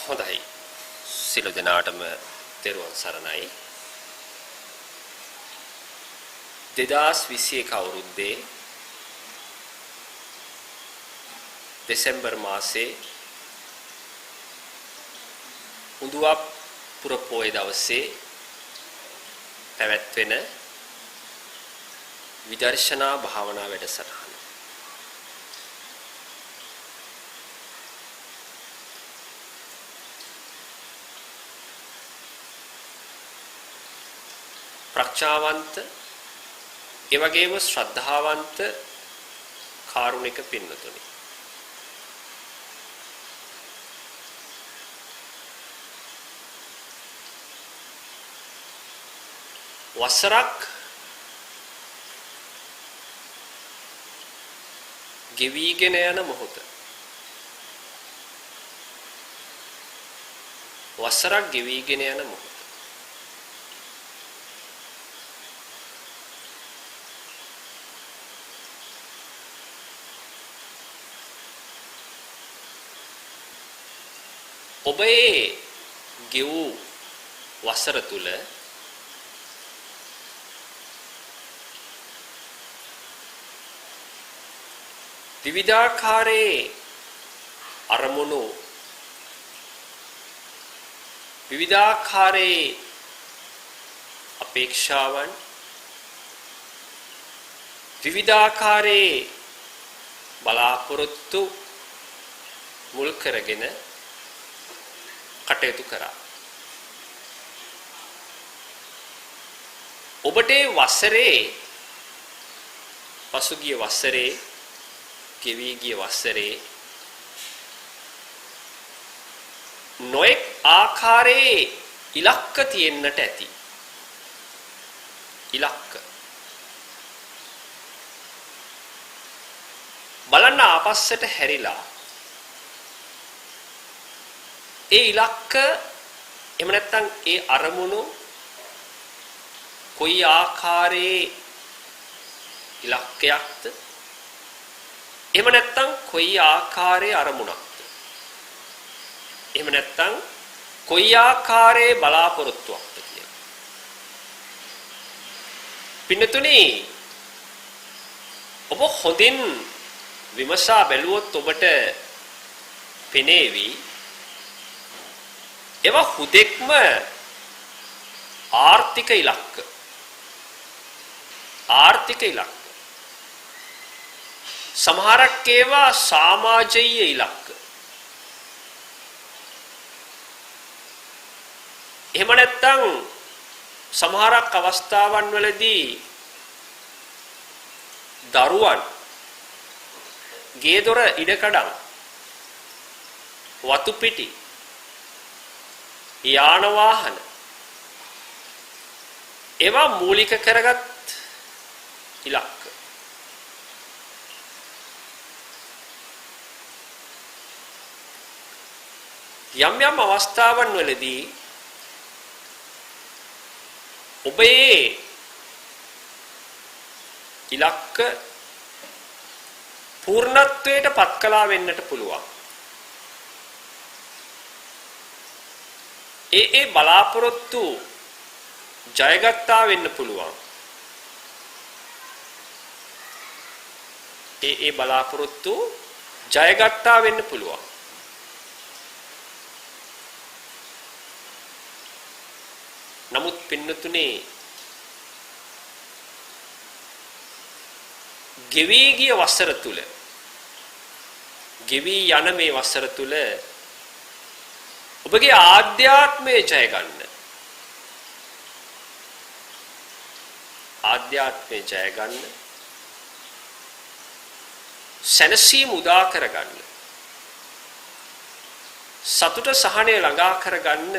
හොඳයි. සියලු දෙනාටම තෙරුවන් සරණයි. 2021 අවුරුද්දේ දෙසැම්බර් මාසේ උඳුවප් පුර පොය දවසේ පැවැත්වෙන විදර්ශනා භාවනා වැඩසටහන. ප්‍රඥාවන්ත ඒ වගේම ශ්‍රද්ධාවන්ත කාරුණික පින්නතුනි, වසරක් ගෙවිගෙන යන මොහොත, වසරක් ගෙවිගෙන යන මොහොත. ඔබේ ගෙවූ වසර තුල විවිධාකාරයේ අරමුණු, විවිධාකාරයේ අපේක්ෂාවන්, විවිධාකාරයේ බලාපොරොත්තු මුල් කරගෙන කටයුතු කරා. ඔබට වසරේ, පසුගිය වසරේ, ගෙවී ගිය වසරේ නොඑක් ආකාරයේ ඉලක්ක තියෙන්නට ඇති. ඉලක්ක බලන්න ආපස්සට හැරිලා ඒ ඉලක්ක, එහෙම නැත්නම් ඒ අරමුණු කොයි ආකාරයේ ඉලක්කයක්ද, එහෙම නැත්නම් කොයි ආකාරයේ අරමුණක්ද, එහෙම නැත්නම් කොයි ආකාරයේ බලාපොරොත්තුවක්ද කියලා. පින්නතුනි, ඔබ හොඳින් විමසා බැලුවොත් ඔබට පෙනේවි ඒවා හුදෙක්ම ආර්ථික ඉලක්ක. ආර්ථික ඉලක්ක. සමහරක් ඒවා සමාජීය ඉලක්ක. එහෙම නැත්නම් සමහරක් අවස්ථාවන් වලදී දරුවන්, ගේ දොර ඉඩකඩම්, වතු පිටි, යාන වාහන, ඒවා මූලික කරගත් ඉලක්ක. යම් යම් අවස්ථාවන් වලදී ඔබේ ඉලක්ක පූර්ණත්වයට පත් කළා වෙන්නට පුළුවන්. ඒ බලාපොරොත්තු ජයගත්තා වෙන්න පුළුවන්. ඒ බලාපොරොත්තු ජයගත්තා වෙන්න පුළුවන්. නමුත් පින්නතුනේ, ගෙවී ගිය වසර තුල, ගෙවී යන මේ වසර තුල ඔබගේ ආධ්‍යාත්මය ජය ගන්න, ආධ්‍යාත්මය ජය ගන්න, සැනසීම උදා කරගන්න, සතුට සහනය ළඟා කරගන්න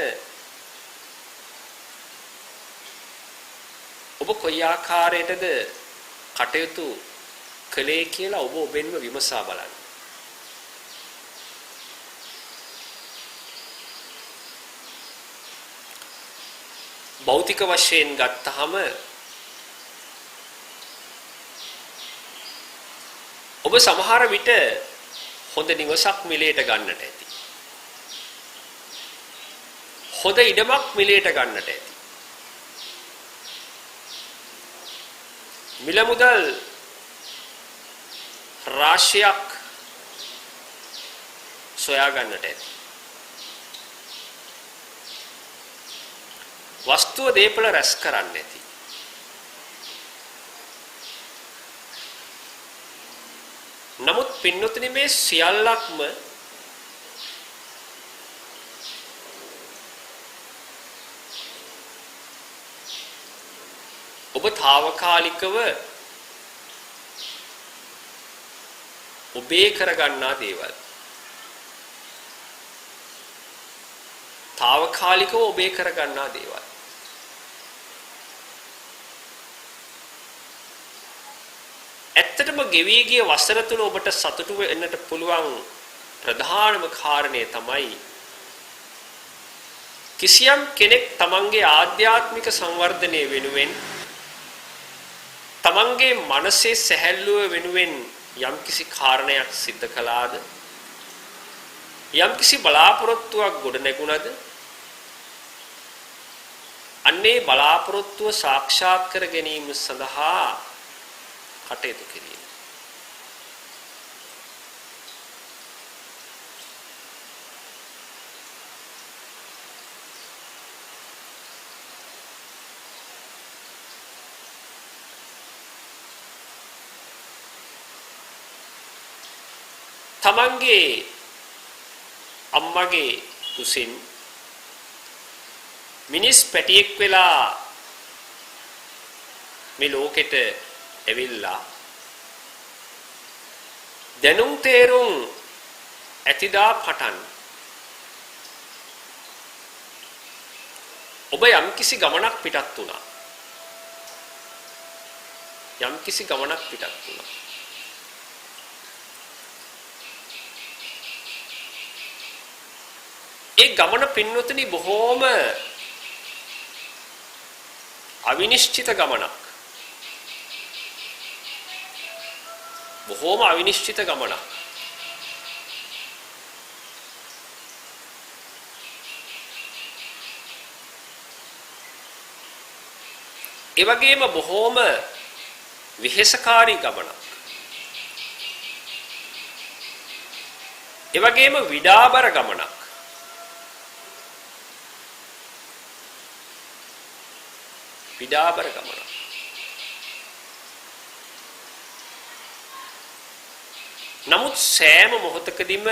ඔබ කොයි ආකාරයටද කටයුතු කළේ කියලා ඔබ ඔබෙන්ම විමසා බලන්න. භෞතික වශයෙන් ගත්තහම ඔබ සමහර විට හොඳ නිවසක් මිලයට ගන්නට ඇති. හොඳ ඉඩමක් මිලයට ගන්නට ඇති. මිල මුදල් රාශියක් සොයා ගන්නට ඇති. වස්තුව දීපල රැස් කරන්න ඇති. නමුත් පින්නතුනි මේ සියල්ලක්ම ඔබ తాවකාලිකව ඔබේ කරගන්නා දේවල්. తాවකාලිකව ඔබේ කරගන්නා දේවල්. ඇත්තටම ගෙවී ගිය වසර තුල ඔබට සතුටු වෙන්නට පුළුවන් ප්‍රධානම කාරණය තමයි කිසියම් කෙනෙක් තමන්ගේ ආධ්‍යාත්මික සංවර්ධනය වෙනුවෙන් තමන්ගේ මනසේ සැහැල්ලුව වෙනුවෙන් යම්කිසි කාරණයක් සිද්ධ කළාද යම්කිසි බලාපොරොත්තුවක් ගොඩ නැගුණද අන්නේ බලාපොරොත්තුව සාක්ෂාත් කර ගැනීම සඳහා කටයුතු කිරීම. තමන්ගේ අම්මගේ කුසින් මිනිස් පැටියෙක් වෙලා මේ ලෝකෙට එවිල්ලා දැනුම් තේරුම් ඇතිදා පටන් ඔබ යම්කිසි ගමනක් පිටත් වුණා. යම්කිසි ගමනක් පිටත් වුණා. ඒ ගමන පින්නතුනි බොහෝම අවිනිශ්චිත ගමනක්. බොහෝම අවිනිශ්චිත ගමනක්. ඒ වගේම බොහෝම විහෙසකාරී ගමනක්. ඒ වගේම විඩාබර ගමනක්. විඩාබර ගමනක්. නමුත් සෑම මොහොතකදීම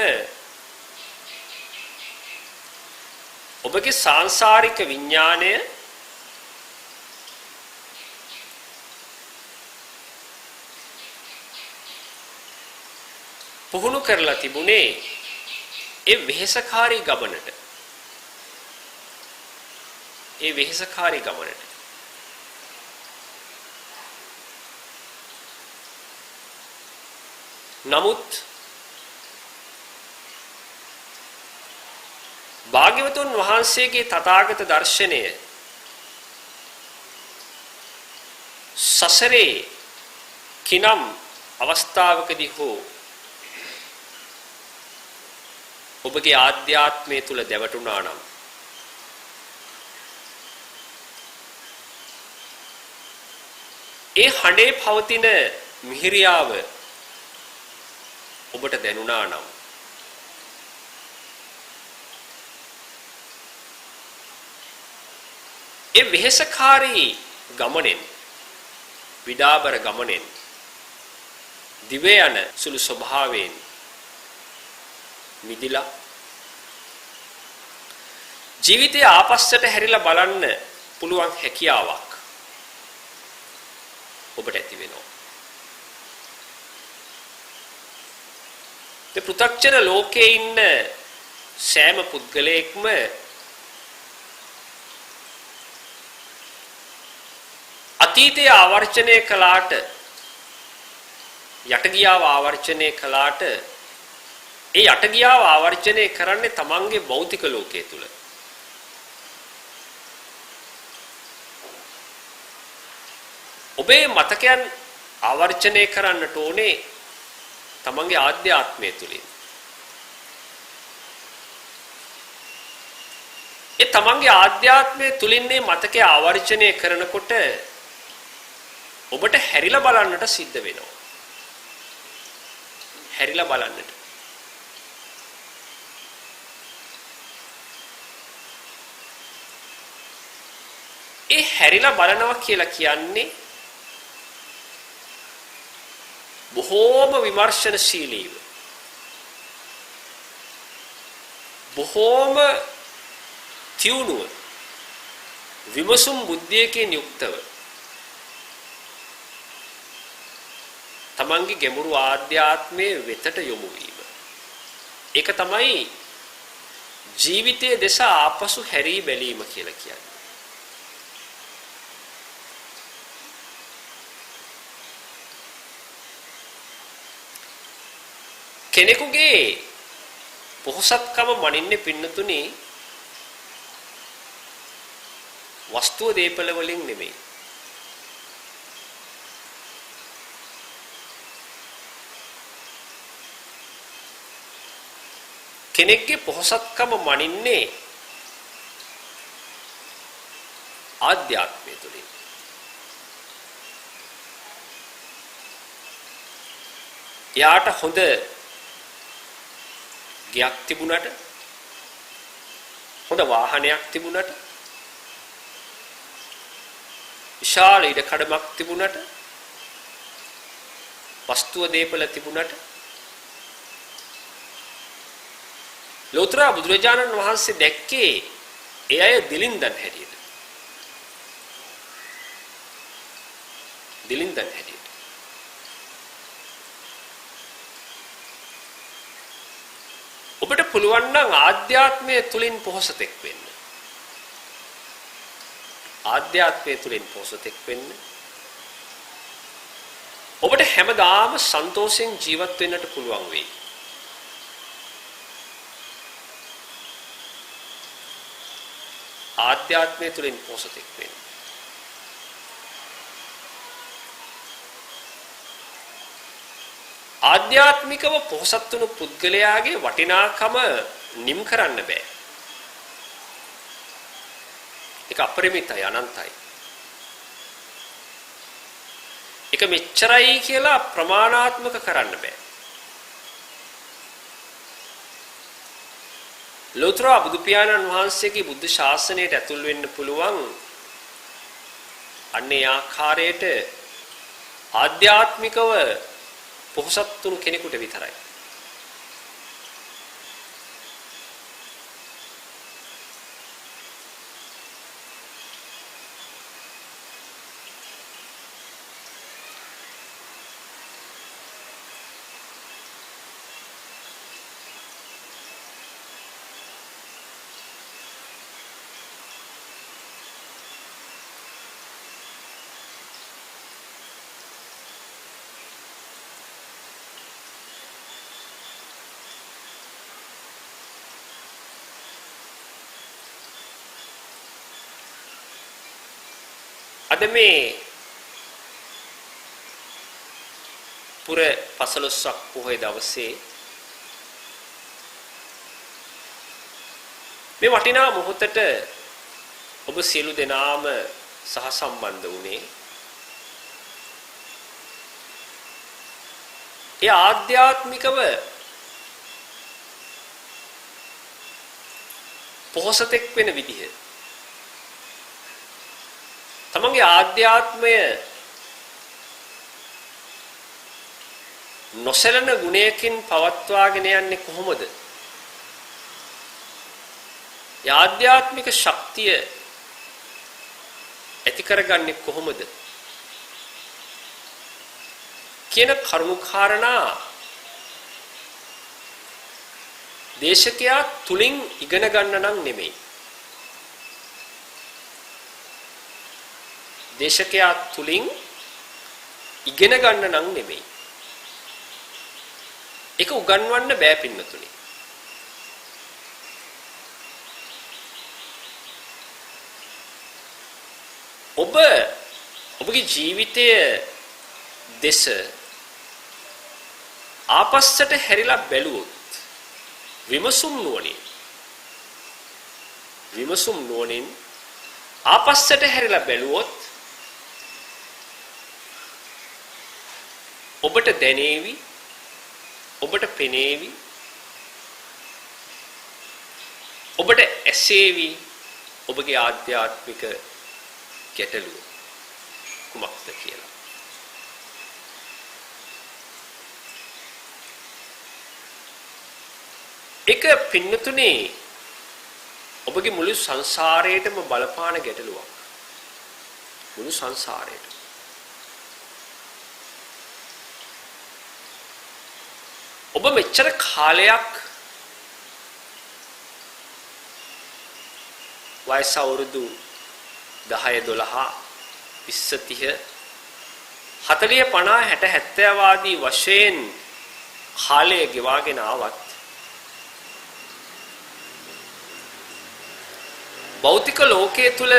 ඔබගේ සාංශාරික විඥාණය පුහුණු කරලා තිබුණේ ඒ වෙහෙසකාරී ගමනට. ඒ වෙහෙසකාරී ගමනට. නමුත් භාග්‍යවතුන් වහන්සේගේ තථාගත දර්ශනය සසරේ කිනම් අවස්ථාවකදී හෝ ඔබගේ ආධ්‍යාත්මය තුල දැවටුණා නම් ඒ හඬේ පවතින මිහිරියාව ඔබට දැනුණා නම් ඒ වෙහෙසකාරී ගමනෙන් විඩාබර ගමනෙන් දිව යන සුළු ස්වභාවයෙන් මිදිලා ජීවිතය ආපස්සට හැරිලා බලන්න පුළුවන් හැකියාවක් ඔබට ඇති වෙනවා. මේ පෘථග්ජන ලෝකයේ ඉන්න සෑම පුද්ගලයෙක්ම අතීතයේ ආවර්ජනය කළාට යටගියාව ආවර්ජනය කළාට ඒ යටගියාව ආවර්ජනය කරන්නේ තමන්ගේ භෞතික ලෝකයේ තුල. ඔබේ මතකයන් ආවර්ජනය කරන්නට ඕනේ තමන්ගේ ආධ්‍යාත්මය තුලින්. ඒ තමන්ගේ ආධ්‍යාත්මය තුලින්නේ මතකයේ ආවර්ජනය කරනකොට ඔබට හැරිලා බලන්නට සිද්ධ වෙනවා. හැරිලා බලන්නට. ඒ හැරිලා බලනවා කියලා කියන්නේ බොහෝම විමර්ශනශීලීව බොහෝම තියුණුව විමසුම් බුද්ධියකින් යුක්තව තමන්ගේ ගැඹුරු ආධ්‍යාත්මයේ වෙතට යොමු වීම. ඒක තමයි ජීවිතයේ දෙස ආපසු හැරී බැලීම කියලා කියන්නේ. කෙනෙකුගේ පොහසත්කම මනින්නේ පින්නතුනි වස්තුව දීපල වලින් නෙමෙයි. කෙනෙක්ගේ පොහසත්කම මනින්නේ ආධ්‍යාත්මය තුළින්. යාට හොඳ ගයක් තිබුණට හොඳ වාහනයක් තිබුණට විශාල ඉඩකඩමක් තිබුණට වස්තුව දීපල තිබුණට ලෝතර බුදුරජාණන් වහන්සේ දැක්කේ ඒ අය දිලින්දන් හැටියට. දිලින්දන් හැටියට. ඔබට පුළුවන් නම් ආධ්‍යාත්මය තුලින් පොහසතෙක් වෙන්න. ආධ්‍යාත්මය තුලින් පොහසතෙක් වෙන්න. ඔබට හැමදාම සන්තෝෂෙන් ජීවත් වෙන්නට පුළුවන් වෙයි. ආධ්‍යාත්මය තුලින් පොහසතෙක් වෙන්න. ආධ්‍යාත්මිකව පොහසත් වුණු පුද්ගලයාගේ වටිනාකම නිම් කරන්න බෑ. ඒක අපරිමිතයි අනන්තයි. ඒක මෙච්චරයි කියලා ප්‍රමාණාත්මක කරන්න බෑ. ලෝතර බුදු පියාණන් වහන්සේගේ බුද්ධ ශාසනයට ඇතුල් වෙන්න පුළුවන් අන්නේ ආකාරයට ආධ්‍යාත්මිකව පොහසත් වුණු කෙනෙකුට විතරයි. අද මේ පුර 15ක් පොහොය දවසේ මේ වටිනා මොහොතට ඔබ සියලු දෙනාම සහසම්බන්ධ වුණේ ඒ ආධ්‍යාත්මිකව පොහොසතෙක් වෙන විදිහ තමන්ගේ ආධ්‍යාත්මය නොසැලෙන ගුණයකින් පවත්වාගෙන යන්නේ කොහොමද? ඒ ආධ්‍යාත්මික ශක්තිය ඇති කරගන්නේ කොහොමද? කියන කරුණු කාරණා දේශකයා තුලින් ඉගෙන ගන්න නම් නෙමෙයි. දේශකයා තුලින් ඉගෙන ගන්න නම් නෙමෙයි. ඒක උගන්වන්න බෑ පින්නතුනි. ඔබගේ ජීවිතය දෙස ආපස්සට හැරිලා බැලුවොත් විමසුම් නුවණින් විමසුම් නුවණින් ආපස්සට හැරිලා බැලුවොත් ඔබට දැනේවි, ඔබට පෙනේවි, ඔබට ඇසේවි ඔබගේ ආධ්‍යාත්මික ගැටලුව කුමක්ද කියලා. එක පින්නතුනේ ඔබගේ මුළු සංසාරයේටම බලපාන ගැටලුවක්. මුළු සංසාරයට. ඔබ මෙච්චර කාලයක් වයස අවුරුදු 10 12 20 30 40 50 60 70 ආදී වශයෙන් කාලය ගෙවාගෙන ආවත් භෞතික ලෝකයේ තුල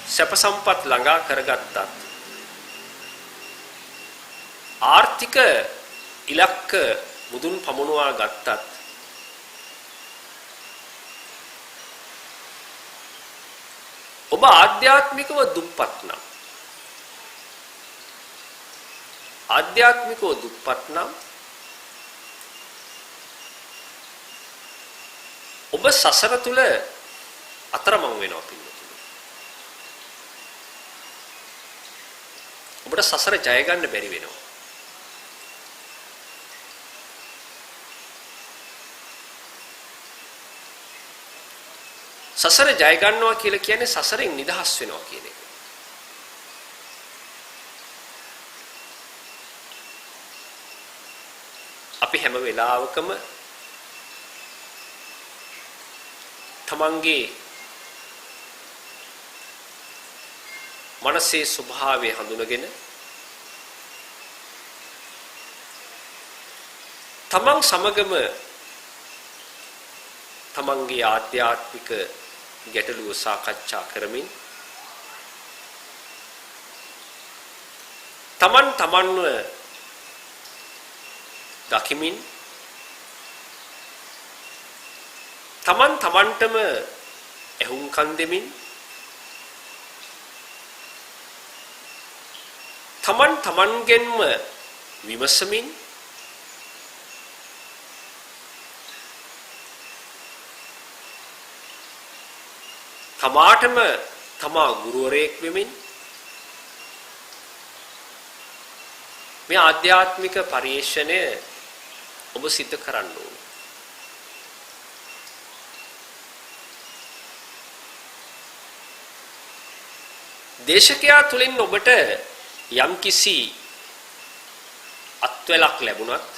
සැප සම්පත් ළඟා කරගත්තත් ආර්ථික ඉලක්ක මුදුන් පමුණුවා ගත්තත් ඔබ ආධ්‍යාත්මිකව දුප්පත් නම් ඔබ සසර තුල අතරමං වෙනවා පින්නතුනි. ඔබට සසර ජය ගන්න බැරි වෙනවා. සසර ජය ගන්නවා කියලා කියන්නේ සසරෙන් නිදහස් වෙනවා කියන එක. අපි හැම වෙලාවකම තමන්ගේ මනසේ ස්වභාවය හඳුනගෙන තමන් සමගම තමන්ගේ ආධ්‍යාත්මික ගැටලුව සාකච්ඡා කරමින් තමන්ව දකිමින් තමන්ටම ඇහුම්කන් දෙමින් තමන්ගෙන්ම විමසමින් තමාටම තමා ගුරුවරයෙක් වෙමින් මේ ආධ්‍යාත්මික පරිශ්‍රණය ඔබ සිද්ධ කරන්න ඕනේ. දේශකයා තුලින් ඔබට යම්කිසි අත්වැලක් ලැබුණත්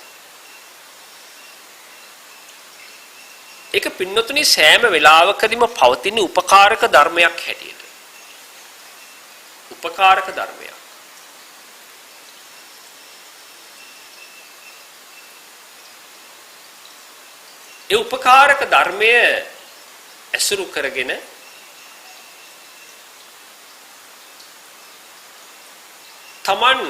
ඒක පින්නතුනි සෑම වෙලාවකදීම පවතින උපකාරක ධර්මයක් හැටියට. උපකාරක ධර්මයක්. ඒ උපකාරක ධර්මය ඇසුරු කරගෙන තමන්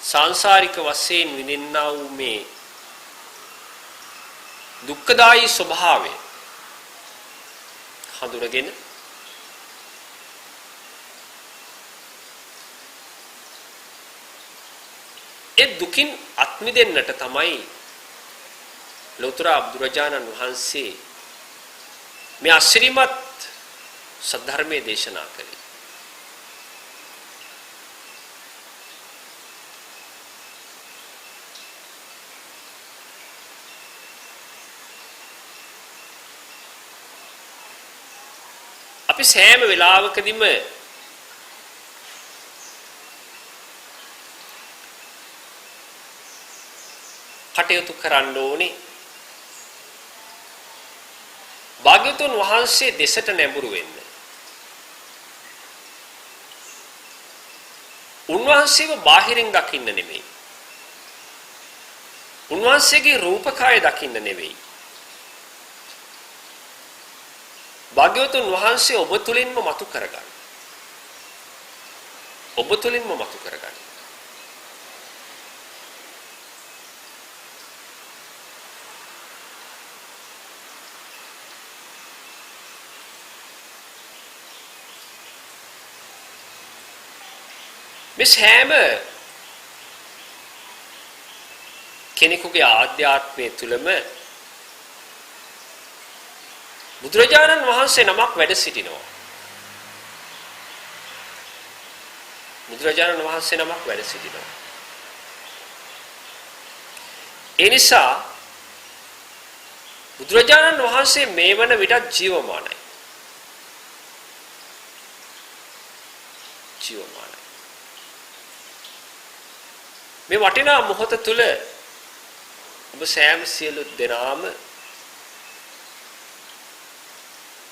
සංසාරික වශයෙන් විඳින්නා වූ මේ දුක්ඛදායී ස්වභාවය හඳුනගෙන ඒ දුකින් අත් මිදෙන්නට තමයි ලෝතර බුදුරජාණන් වහන්සේ මේ අසිරිමත් සද්ධර්මයේ දේශනා කළේ. අපි සෑම වෙලාවකදීම කටයුතු කරන්න ඕනේ භාග්‍යවතුන් වහන්සේ දෙසට නැඹුරු වෙන්න. උන්වහන්සේව බාහිරින් දකින්න නෙමෙයි. උන්වහන්සේගේ රූපකාය දකින්න නෙමෙයි. භාග්‍යවතුන් වහන්සේ ඔබ තුලින්ම මතු කරගන්න. ඔබ තුලින්ම මතු කරගන්න. මේ හැම කෙනෙකුගේ ආධ්‍යාත්මය තුළම බුදුරජාණන් වහන්සේ නමක් වැඩ සිටිනවා. බුදුරජාණන් වහන්සේ නමක් වැඩ සිටිනවා. ඒ නිසා බුදුරජාණන් වහන්සේ මේ වන විටත් ජීවමානයි. ජීවමානයි. මේ වටිනා මොහොත තුල ඔබ සෑම සියලු දෙනාම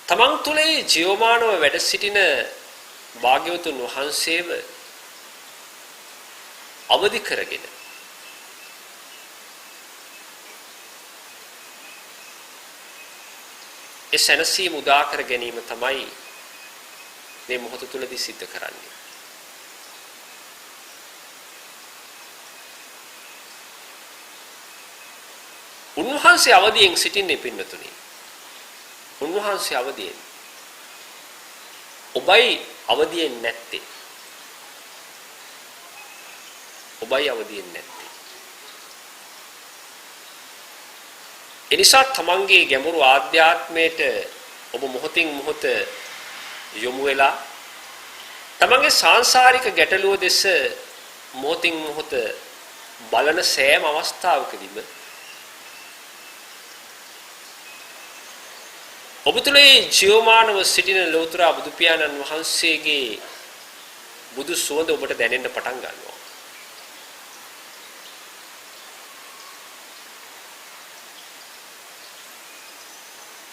තමන් තුලේ ජීවමානව වැඩ සිටින භාග්‍යවතුන් වහන්සේව අවදි කරගෙන ඒ සැනසීම උදා කර ගැනීම තමයි මේ මොහොත තුලදී සිද්ධ කරන්නේ. උන්වහන්සේ අවදියෙන් සිටින්නේ පින්නතුනි. උන්වහන්සේ අවදියෙන්. ඔබයි අවදියෙන් නැත්තේ. ඔබයි අවදියෙන් නැත්තේ. එනිසා තමන්ගේ ගැඹුරු ආධ්‍යාත්මයට ඔබ මොහොතින් මොහොත යොමු වෙලා තමන්ගේ සාංශාරික ගැටලුව දෙස මොහොතින් මොහොත බලන සෑම අවස්ථාවකදීම ඔබ තුළේ ජීවමානව සිටින ලෞතර බුදු පියාණන් වහන්සේගේ බුදු සුවඳ ඔබට දැනෙන්න පටන් ගන්නවා.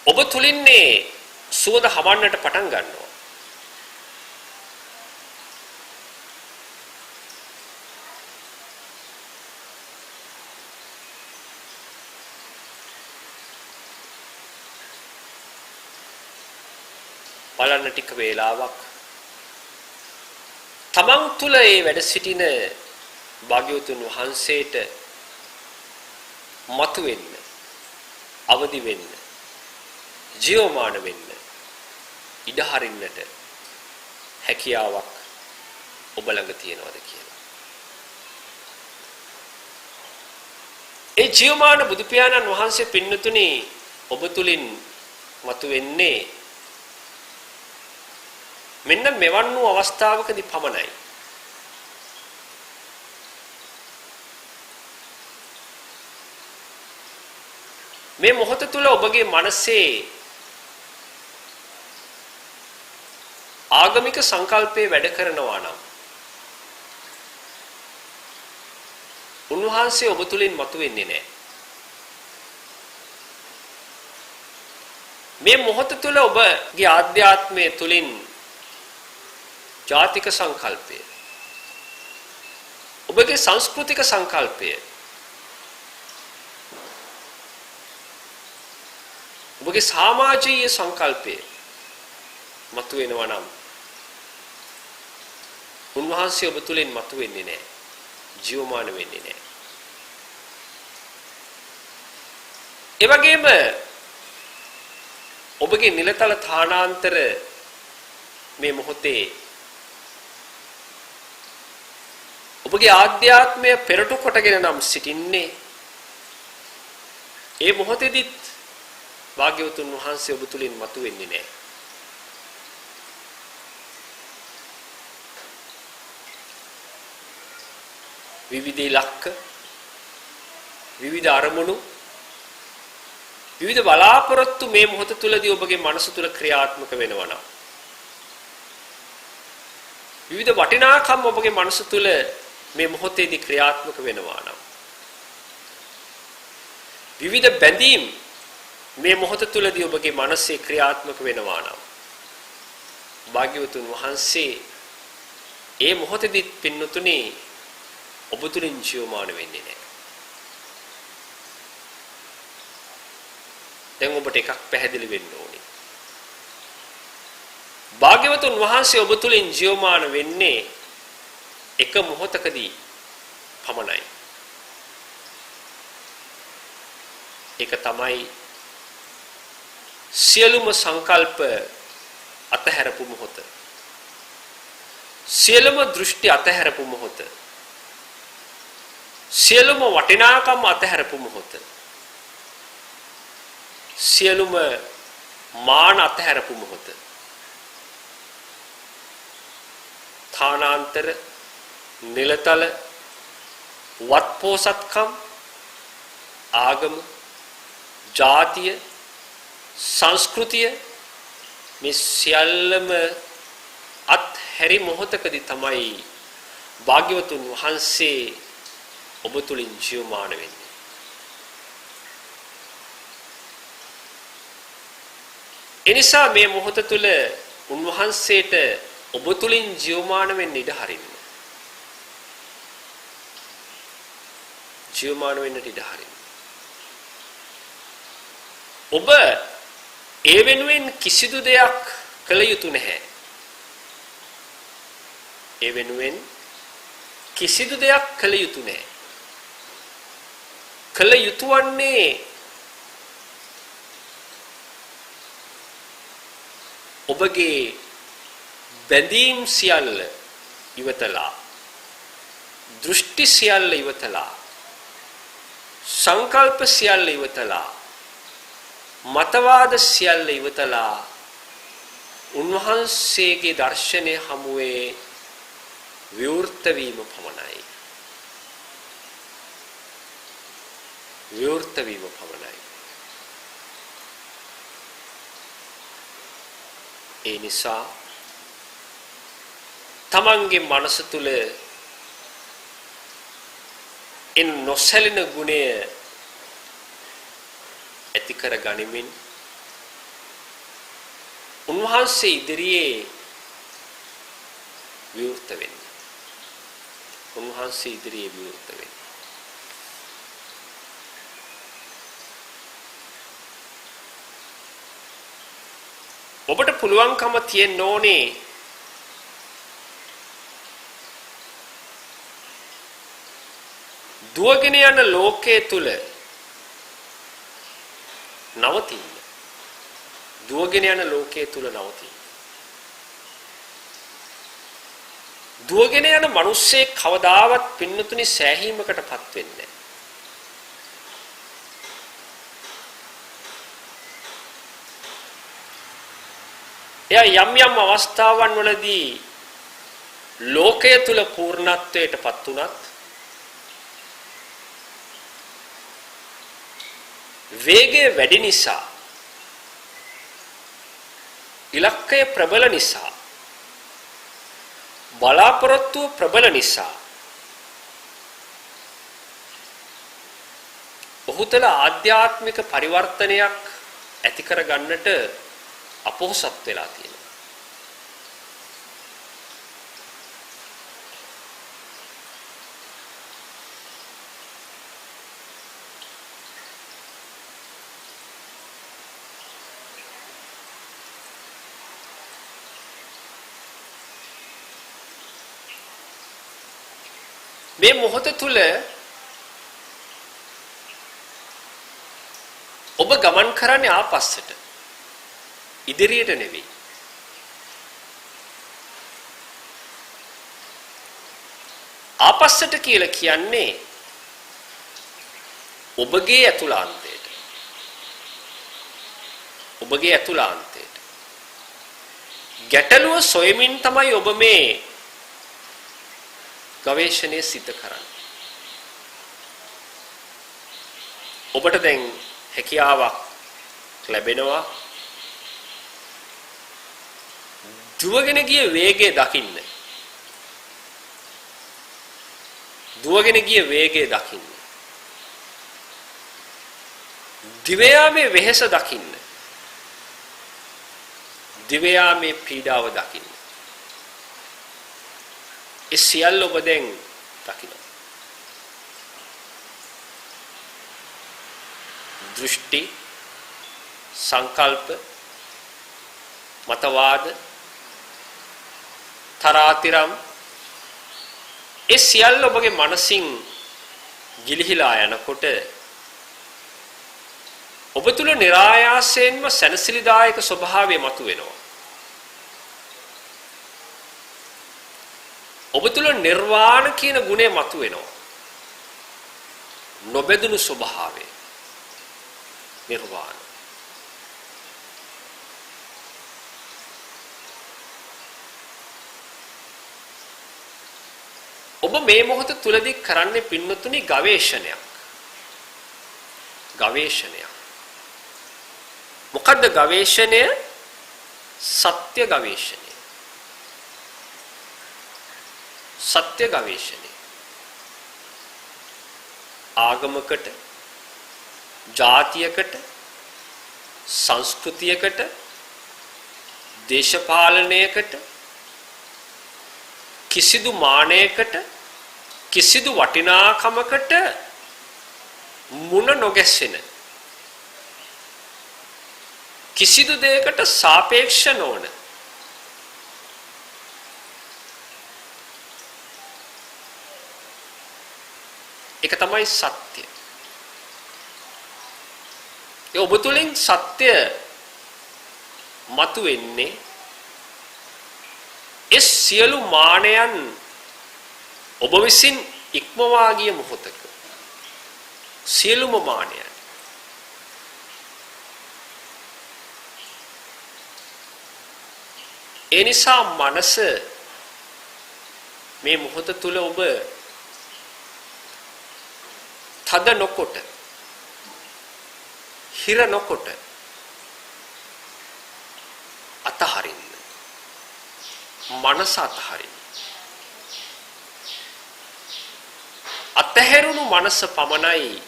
ඔබ තුලින්නේ සුවඳ හමන්නට පටන් ගන්නවා. බලන්න ටික වේලාවක් තමන් තුල ඒ වැඩ සිටින භාග්‍යවතුන් වහන්සේට මතුවෙන්න, අවදි වෙන්න, ජීවමාන වෙන්න, ඉඩ හරින්නට හැකියාවක් ඔබ ළඟ තියෙනවද කියලා. ඒ ජීවමාන බුදු පියාණන් වහන්සේ පින්නතුනි ඔබ තුලින් මතුවෙන්නේ මෙන්න මෙවන් වූ අවස්ථාවකදී පමණයි. මේ මොහොත තුල ඔබගේ මනසේ ආගමික සංකල්පේ වැඩ කරනවා නම් උන්වහන්සේ ඔබ තුලින් මතුවෙන්නේ නැහැ. මේ මොහොත තුල ඔබගේ ආධ්‍යාත්මයේ තුලින් ජාතික සංකල්පය, ඔබගේ සංස්කෘතික සංකල්පය, ඔබගේ සමාජීය සංකල්පය මතුවෙනවා නම් උන්වහන්සේ ඔබ තුලින් මතුවෙන්නේ නැහැ, ජීවමාන වෙන්නේ නැහැ. ඒ වගේම ඔබගේ නිලතල ථානාන්තර මේ මොහොතේ ඔබගේ ආධ්‍යාත්මය පෙරටු කොටගෙන නම් සිටින්නේ. ඒ මොහොතේදීත් භාග්‍යවතුන් වහන්සේ ඔබ තුලින් මතුවෙන්නේ නැහැ. විවිධ ඉලක්ක, විවිධ අරමුණු, විවිධ බලාපොරොත්තු මේ මොහොත තුලදී ඔබගේ මනස තුල ක්‍රියාත්මක වෙනවා නම් විවිධ වටිනාකම් ඔබගේ මනස තුල මේ මොහොතේදී ක්‍රියාත්මක වෙනවා නම් විවිධ බැඳීම් මේ මොහොත තුලදී ඔබගේ මනසේ ක්‍රියාත්මක වෙනවා නම් භාග්‍යවතුන් වහන්සේ ඒ මොහොතේදී පින්නතුනි ඔබ තුලින් ජීවමාන වෙන්නේ නැහැ. දැන් ඔබට එකක් පැහැදිලි වෙන්න ඕනේ. භාග්‍යවතුන් වහන්සේ ඔබ තුලින් ජීවමාන වෙන්නේ එක මොහොතකදී පමණයි. ඒක තමයි සියලුම සංකල්ප අතහැරපු මොහොත. සියලුම දෘෂ්ටි අතහැරපු මොහොත. සියලුම වටිනාකම් අතහැරපු මොහොත. සියලුම මාන අතහැරපු මොහොත. ථානාන්තර නිලතල වත්පෝසත්කම් ආගම ජාතිය සංස්කෘතිය මේ සියල්ලම අත්හැරි මොහොතකදී තමයි භාග්‍යවතුන් වහන්සේ ඔබ තුලින් ජීවමාන වෙන්නේ. එනිසා මේ මොහොත තුල උන්වහන්සේට ඔබ තුලින් ජීවමාන වෙන්න ඉඩ හරින්න. ජීවමාන වෙන්නට ඉඩ හරින්න. ඔබ ඒ වෙනුවෙන් කිසිදු දෙයක් කළ යුතු නැහැ. ඒ වෙනුවෙන් කිසිදු දෙයක් කළ යුතු නැහැ. කළ යුතු වන්නේ ඔබගේ බැඳීම් සියල්ල ඉවතලා දෘෂ්ටි සියල්ල ඉවතලා සංකල්ප සියල්ල ඉවතලා මතවාද සියල්ල ඉවතලා උන්වහන්සේගේ දර්ශනය හමුවේ විවෘත වීම පමණයි. විවෘත වීම පමණයි. ඒ නිසා තමන්ගේ මනස තුල නොසැලෙන ගුණය ඇති කර ගනිමින් උන්වහන්සේ ඉදිරියේ විවෘත වෙන්න. උන්වහන්සේ ඉදිරියේ විවෘත වෙන්න. ඔබට පුළුවන්කම තියෙන්න ඕනේ දුවගෙන යන ලෝකයේ තුල නවතින්න. දුවගෙන යන ලෝකයේ තුල නවතින්න. දුවගෙන යන මිනිස්සේ කවදාවත් පින්නතුනි සෑහීමකටපත් වෙන්නේ නැහැ. එයා යම් යම් අවස්ථාවන් වලදී ලෝකයේ තුල පූර්ණත්වයටපත් උනත් වේගය වැඩි නිසා ඉලක්කය ප්‍රබල නිසා බලාපොරොත්තු ප්‍රබල නිසා ඔහුතල ආධ්‍යාත්මික පරිවර්තනයක් ඇති කර ගන්නට අපොහසත් වෙලා තියෙනවා. මේ මොහොත තුල ඔබ ගමන් කරන්නේ ආපස්සට ඉදිරියට නෙවෙයි. ආපස්සට කියලා කියන්නේ ඔබගේ ඇතුළාන්තයට. ඔබගේ ඇතුළාන්තයට. ගැටලුව සොයමින් තමයි ඔබ මේ ගවේෂණය සිදු කරන්නේ. ඔබට දැන් හැකියාවක් ලැබෙනවා දුවගෙන ගිය වේගය දකින්න. දුවගෙන ගිය වේගය දකින්න. දිවයාමේ වෙහෙස දකින්න. දිවයාමේ පීඩාව දකින්න. ඒ සියල්ල ඔබ දැන් දකින්න. දෘෂ්ටි සංකල්ප මතවාද තරාතිරම් ඒ සියල්ල ඔබගේ මනසින් ගිලිහිලා යනකොට ඔබ තුල નિરાයාසයෙන්ම සැනසිලිදායක ස්වභාවය මතුවෙනවා. ඔබ තුල නිර්වාණ කියන ගුණය මතුවෙනවා. නොබෙදුණු ස්වභාවය. නිර්වාණ. ඔබ මේ මොහොත තුලදී කරන්නේ පින්නතුනි ගවේෂණයක්. ගවේෂණයක්. මොකද්ද ගවේෂණය? සත්‍ය ගවේෂණය. සත්‍ය ගවේෂණය. ආගමකට, ජාතියකට, සංස්කෘතියකට, දේශපාලනයකට, කිසිදු මානයකට, කිසිදු වටිනාකමකට මුණ නොගැසෙන, කිසිදු දෙයකට සාපේක්ෂ නොවන, ඒක තමයි සත්‍ය. ඒ ඔබ තුළින් සත්‍ය මතුවෙන්නේ ඒ සියලු මානයන් ඔබ විසින් ඉක්මවා ගිය මොහොතක. සියලුම මානයන්. ඒ නිසා මනස මේ මොහොත තුල ඔබ තද නොකොට, හිර නොකොට අතහරින්න. මනස අතහරින්න. අතහැරුණු මනස පමණයි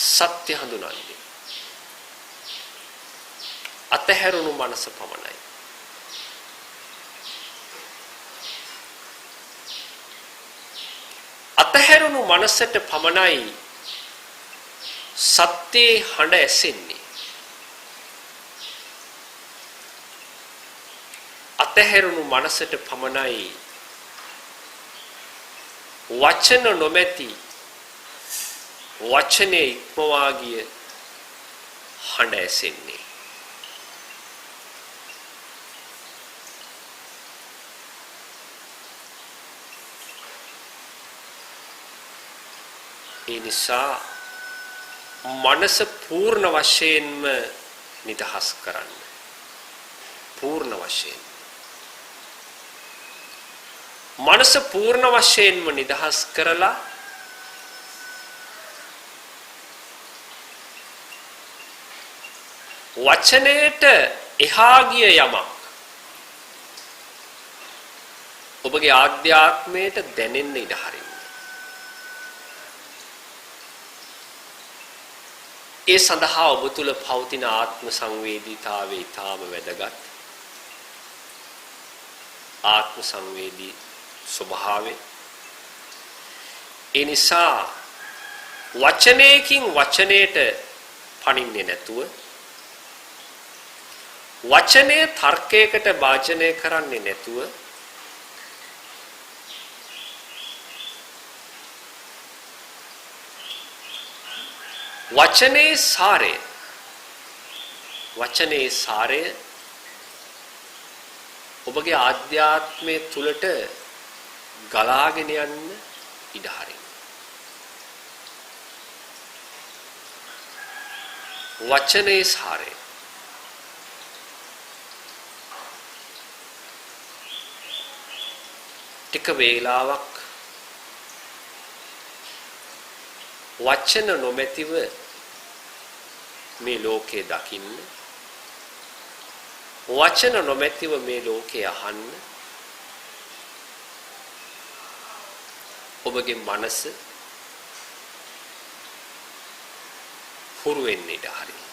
සත්‍ය හඳුනන්නේ. අතහැරුණු මනස පමණයි. අතහැරුණු මනසට පමණයි සත්‍යයේ හඬ ඇසෙන්නේ. අතහැරුණු මනසට පමණයි වචන නොමැති වචනේ ඉක්මවා ගිය හඬ ඇසෙන්නේ. ඒ නිසා මනස පූර්ණ වශයෙන්ම නිදහස් කරන්න. පූර්ණ වශයෙන්. මනස පූර්ණ වශයෙන්ම නිදහස් කරලා වචනයට එහා ගිය යමක් ඔබගේ ආධ්‍යාත්මයට දැනෙන්න ඉඩ හරින්න. ඒ සඳහා ඔබ තුල පවතින ආත්ම සංවේදීතාවය ඊටාම වැදගත්. ආත්ම සංවේදී ස්වභාවය. ඒ නිසා වචනයකින් වචනයට පණින්නේ නැතුව, වචනේ තර්කයකට භාජනය කරන්නේ නැතුව, වචනේ සාරය ඔබගේ ආධ්‍යාත්මයේ තුලට ගලාගෙන යන්න ඉඩ හරින්න. වචනේ සාරය ටික වේලාවක් වචන නොමැතිව මේ ලෝකේ දකින්න, වචන නොමැතිව මේ ලෝකේ අහන්න ඔබගේ මනස හුරු වෙන්න ඉඩ හරියි.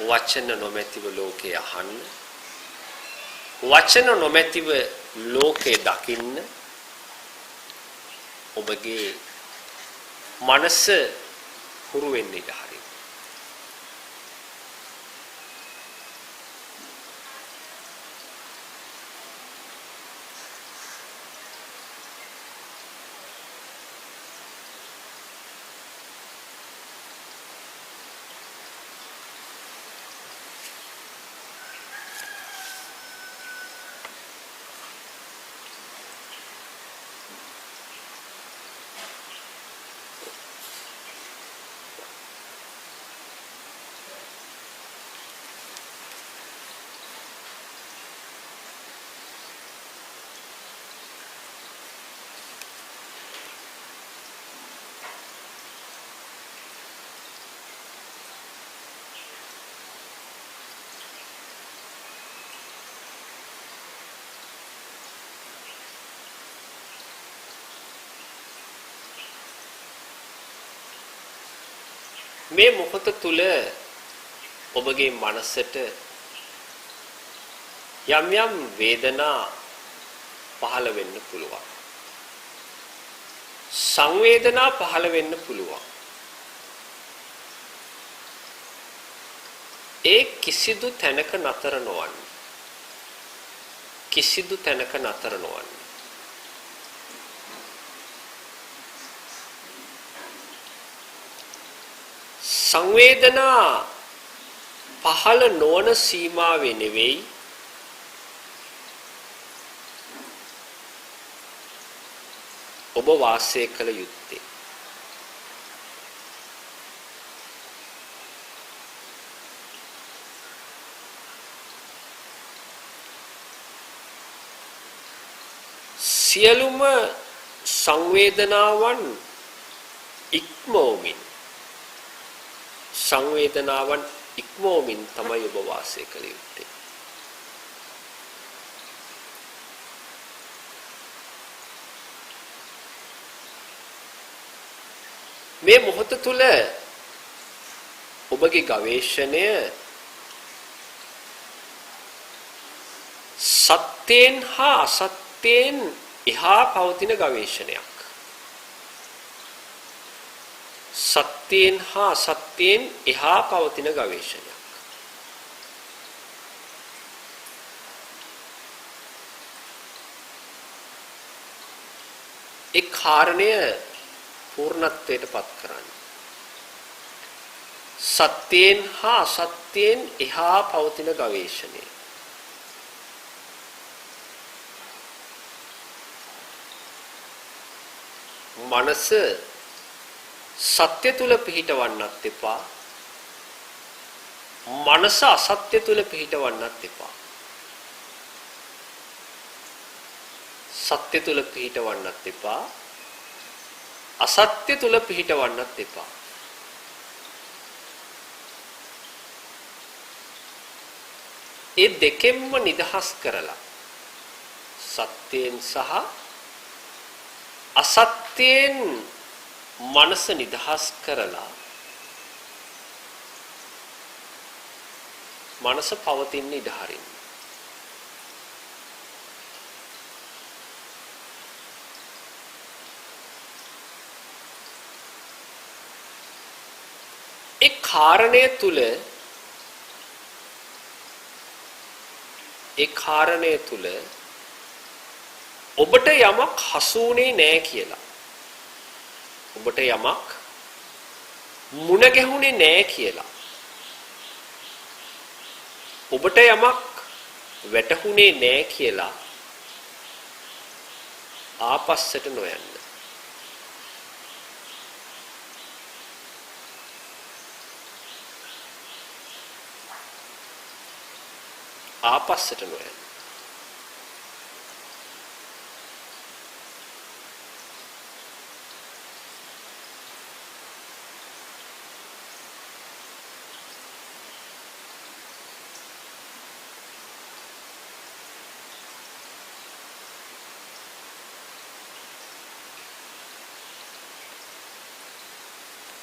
වචන නොමැතිව ලෝකේ අහන්න, වචන නොමැතිව ලෝකේ දකින්න ඔබගේ මනස හුරු වෙන්න ඉඩ හරියි. මේ මොහොත තුල ඔබගේ මනසට යම් යම් වේදනා පහළ වෙන්න පුළුවන්. සංවේදනා පහළ වෙන්න පුළුවන්. ඒ කිසිදු තැනක නතර නොවන්න. කිසිදු තැනක නතර නොවන්න. සංවේදනා පහළ නොවන සීමාවේ නෙවෙයි ඔබ වාසය කළ යුත්තේ. සියලුම සංවේදනාවන් ඉක්මවමින් තමයි ඔබ වාසය කළ යුත්තේ. මේ මොහොත තුල ඔබගේ ගවේෂණය සත්‍යයෙන් හා අසත්‍යයෙන් එහා පවතින ගවේෂණයක්. සත්‍යයෙන් හා අසත්‍යයෙන් එහා පවතින ගවේෂණයක්. ඒ කාරණය පූර්ණත්වයට පත් කරන්න. සත්‍යයෙන් හා අසත්‍යයෙන් එහා පවතින ගවේෂණය. මනස සත්‍ය තුල පිහිටවන්නත් එපා. මනස අසත්‍ය තුල පිහිටවන්නත් එපා. සත්‍ය තුල පිහිටවන්නත් එපා. අසත්‍ය තුල පිහිටවන්නත් එපා. ඒ දෙකෙන්ම නිදහස් කරලා සත්‍යයෙන් සහ අසත්‍යයෙන් මනස නිදහස් කරලා මනස පවතින ඉඩ හරින්න. ඒ කාරණය තුල ඔබට යමක් හසුුනේ නැහැ කියලා. ඔබට යමක් මුණ ගැහුනේ නැහැ කියලා. ඔබට යමක් වැටහුනේ නැහැ කියලා ආපස්සට නොයන්න. ආපස්සට නොයන්න.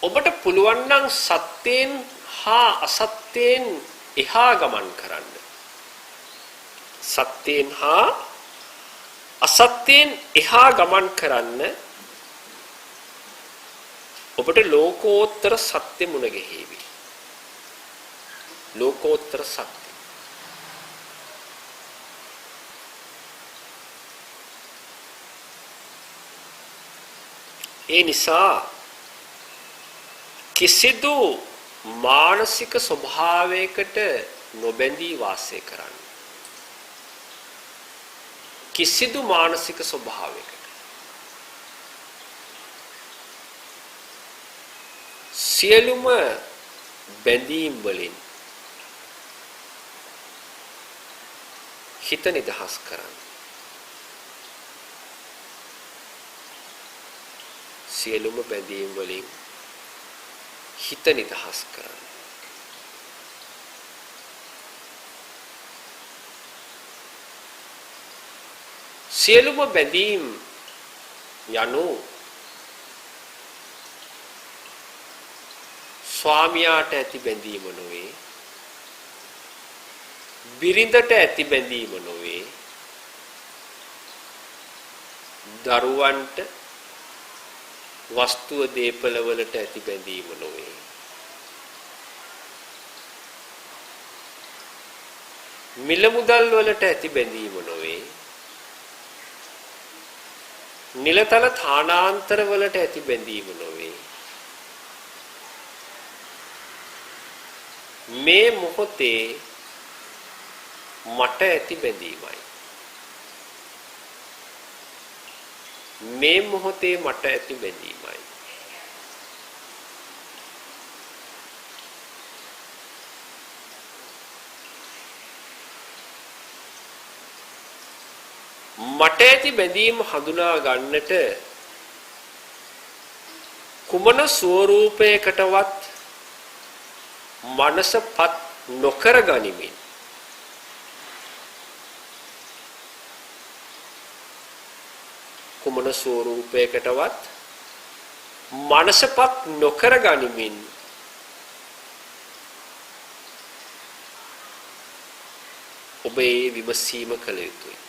ඔබට පුළුවන් නම් සත්‍යයෙන් හා අසත්‍යයෙන් එහා ගමන් කරන්න. සත්‍යයෙන් හා අසත්‍යයෙන් එහා ගමන් කරන්න ඔබට ලෝකෝත්තර සත්‍ය මුණ ගැහිවි. ලෝකෝත්තර සත්‍ය. ඒ නිසා කිසිදු මානසික ස්වභාවයකට නොබැඳී වාසය කරන්න. කිසිදු මානසික ස්වභාවයකට සියලුම බැඳීම් වලින් හිත නිදහස් කරන්න. සියලුම බැඳීම් වලින් හිත නිදහස් කරන්න. සියලුම බැඳීම් යනු ස්වාමියාට ඇති බැඳීම නොවේ. බිරිඳට ඇති බැඳීම නොවේ. දරුවන්ට වස්තුව දීපල වලට ඇති බැඳීම නොවේ. මිල මුදල් වලට ඇති බැඳීම නොවේ. නිලතල ථානාන්තර වලට ඇති බැඳීම නොවේ. මේ මොහොතේ මට ඇති බැඳීමයි. මේ මොහොතේ මට ඇති බැඳීමයි. මට ඇති බැඳීම හඳුනා ගන්නට කුමන ස්වරූපයකටවත් මනසපත් නොකර ගනිමින් කුමන ස්වරූපයකටවත් මනසපත් නොකර ගනිමින් ඔබ ඒ විමසීම කළ යුතුයි.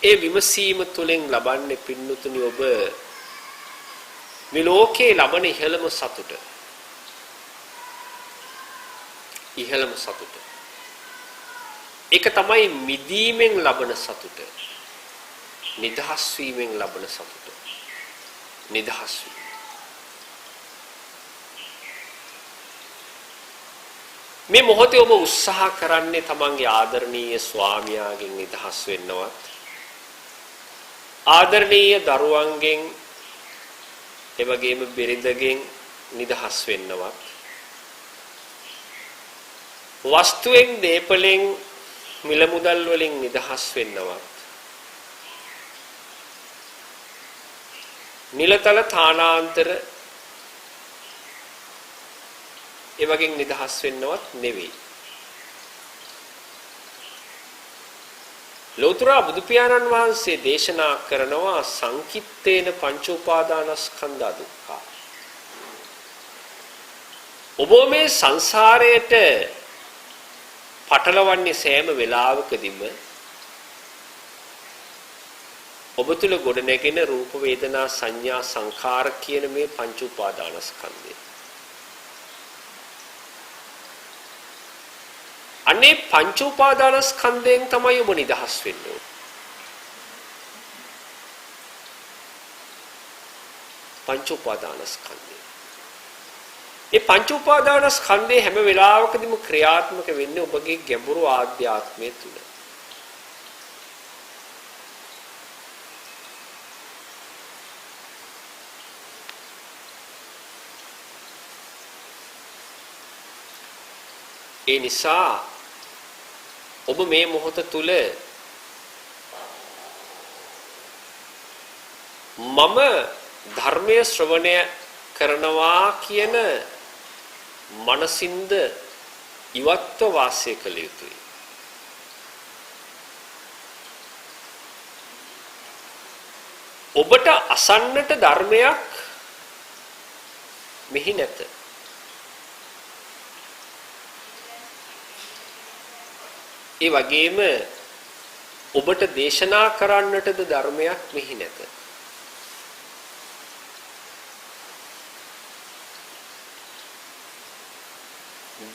ඒ විමසීම තුළින් ලබන්නේ පින්නතුනි ඔබ මේ ලෝකේ ලබන ඉහළම සතුට. ඉහළම සතුට. ඒක තමයි මිදීමෙන් ලබන සතුට. නිදහස් වීමෙන් ලබන සතුට. නිදහස් වීම. මේ මොහොතේ ඔබ උත්සාහ කරන්නේ තමන්ගේ ආදරණීය ස්වාමියාගෙන් නිදහස් වෙන්නවත් ආදරණීය දරුවන්ගෙන් එවැගේම බිරිඳගෙන් නිදහස් වෙන්නවත් වස්තුවෙන් දීපලෙන් මිල මුදල් වලින් නිදහස් වෙන්නවත් නිලතල ථානාන්තර එවැගින් නිදහස් වෙන්නවත් නෙවෙයි. ලෝතර බුදු පියාණන් වහන්සේ දේශනා කරනවා සංකිට්ඨේන පංච උපාදානස්කන්ධ දුක්ඛ. ඔබ මේ සංසාරයට පටලවන්නේ සෑම වෙලාවකදීම ඔබ තුල ගොඩනැගෙන රූප වේදනා සංඥා සංඛාර කියන මේ පංච උපාදානස්කන්ධය. අනේ පංච උපාදානස්කන්ධයෙන් තමයි ඔබ නිදහස් වෙන්නේ. පංච උපාදානස්කන්ධය. ඒ පංච උපාදානස්කන්ධය හැම වෙලාවකදීම ක්‍රියාත්මක වෙන්නේ ඔබගේ ගැඹුරු ආධ්‍යාත්මය තුල. ඒ නිසා ඔබ මේ මොහොත තුල මම ධර්මයේ ශ්‍රවණය කරනවා කියන මනසින්ද ඉවත්ව වාසය කළ යුතුයි. ඔබට අසන්නට ධර්මයක් මෙහි නැත. ඒ වගේම ඔබට දේශනා කරන්නටද ධර්මයක් මෙහි නැත.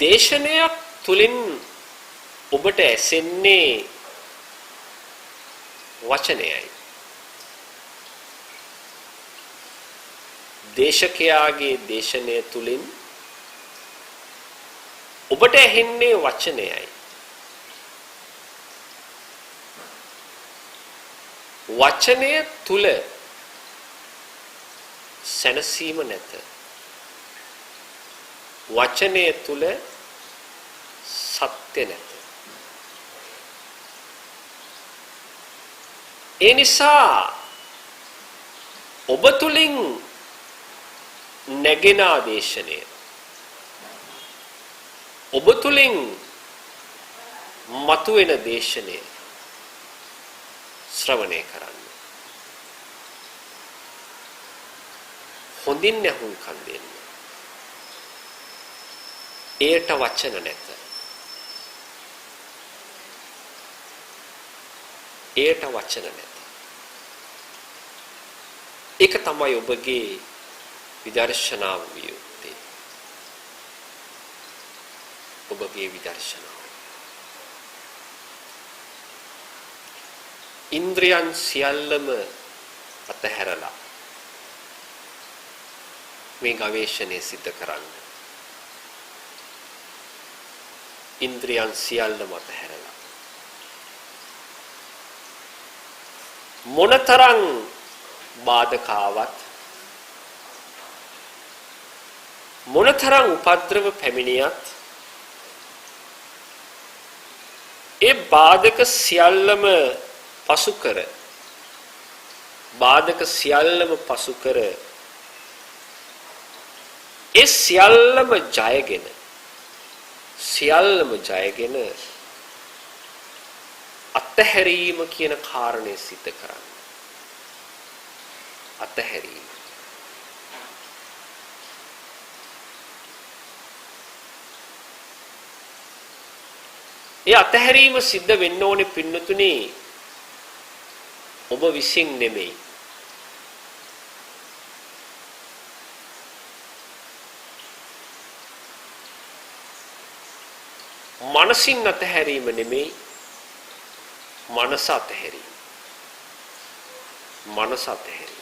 දේශනයක් තුලින් ඔබට ඇසෙන්නේ වචනයයි. දේශකයාගේ දේශනය තුලින් ඔබට ඇහෙන්නේ වචනයයි. වචනය තුල සැනසීම නැත. වචනය තුල සත්‍ය නැත. ඒ නිසා ඔබ තුලින් නැගෙන ආදේශනය ඔබ තුලින් මතුවෙන දේශනය ශ්‍රවණය කරන්න. හොඳින් ඇහුම්කන් දෙන්න. එයට වචන නැත. එයට වචන නැත. ඒක තමයි ඔබගේ විදර්ශනාව විය යුත්තේ. ඔබගේ විදර්ශනාව. ඉන්ද්‍රියන් සියල්ලම අතහැරලා මේ ගවේෂණය සිදු කරන්න. ඉන්ද්‍රියන් සියල්ලම අතහැරලා මොනතරම් බාධකාවත් මොනතරම් උපද්‍රව පැමිණියත් ඒ බාධක සියල්ලම පසු කර ඒ සියල්ලම ජයගෙන අත්හැරීම කියන කාරණය සිද්ධ කරන්න. අත්හැරීම. ඒ අත්හැරීම සිද්ධ වෙන්න ඕනේ පින්නතුනි ඔබ විසින් නෙමෙයි. මනසින් අතහැරීම නෙමෙයි මනස අතහැරීම. මනස අතහැරීම.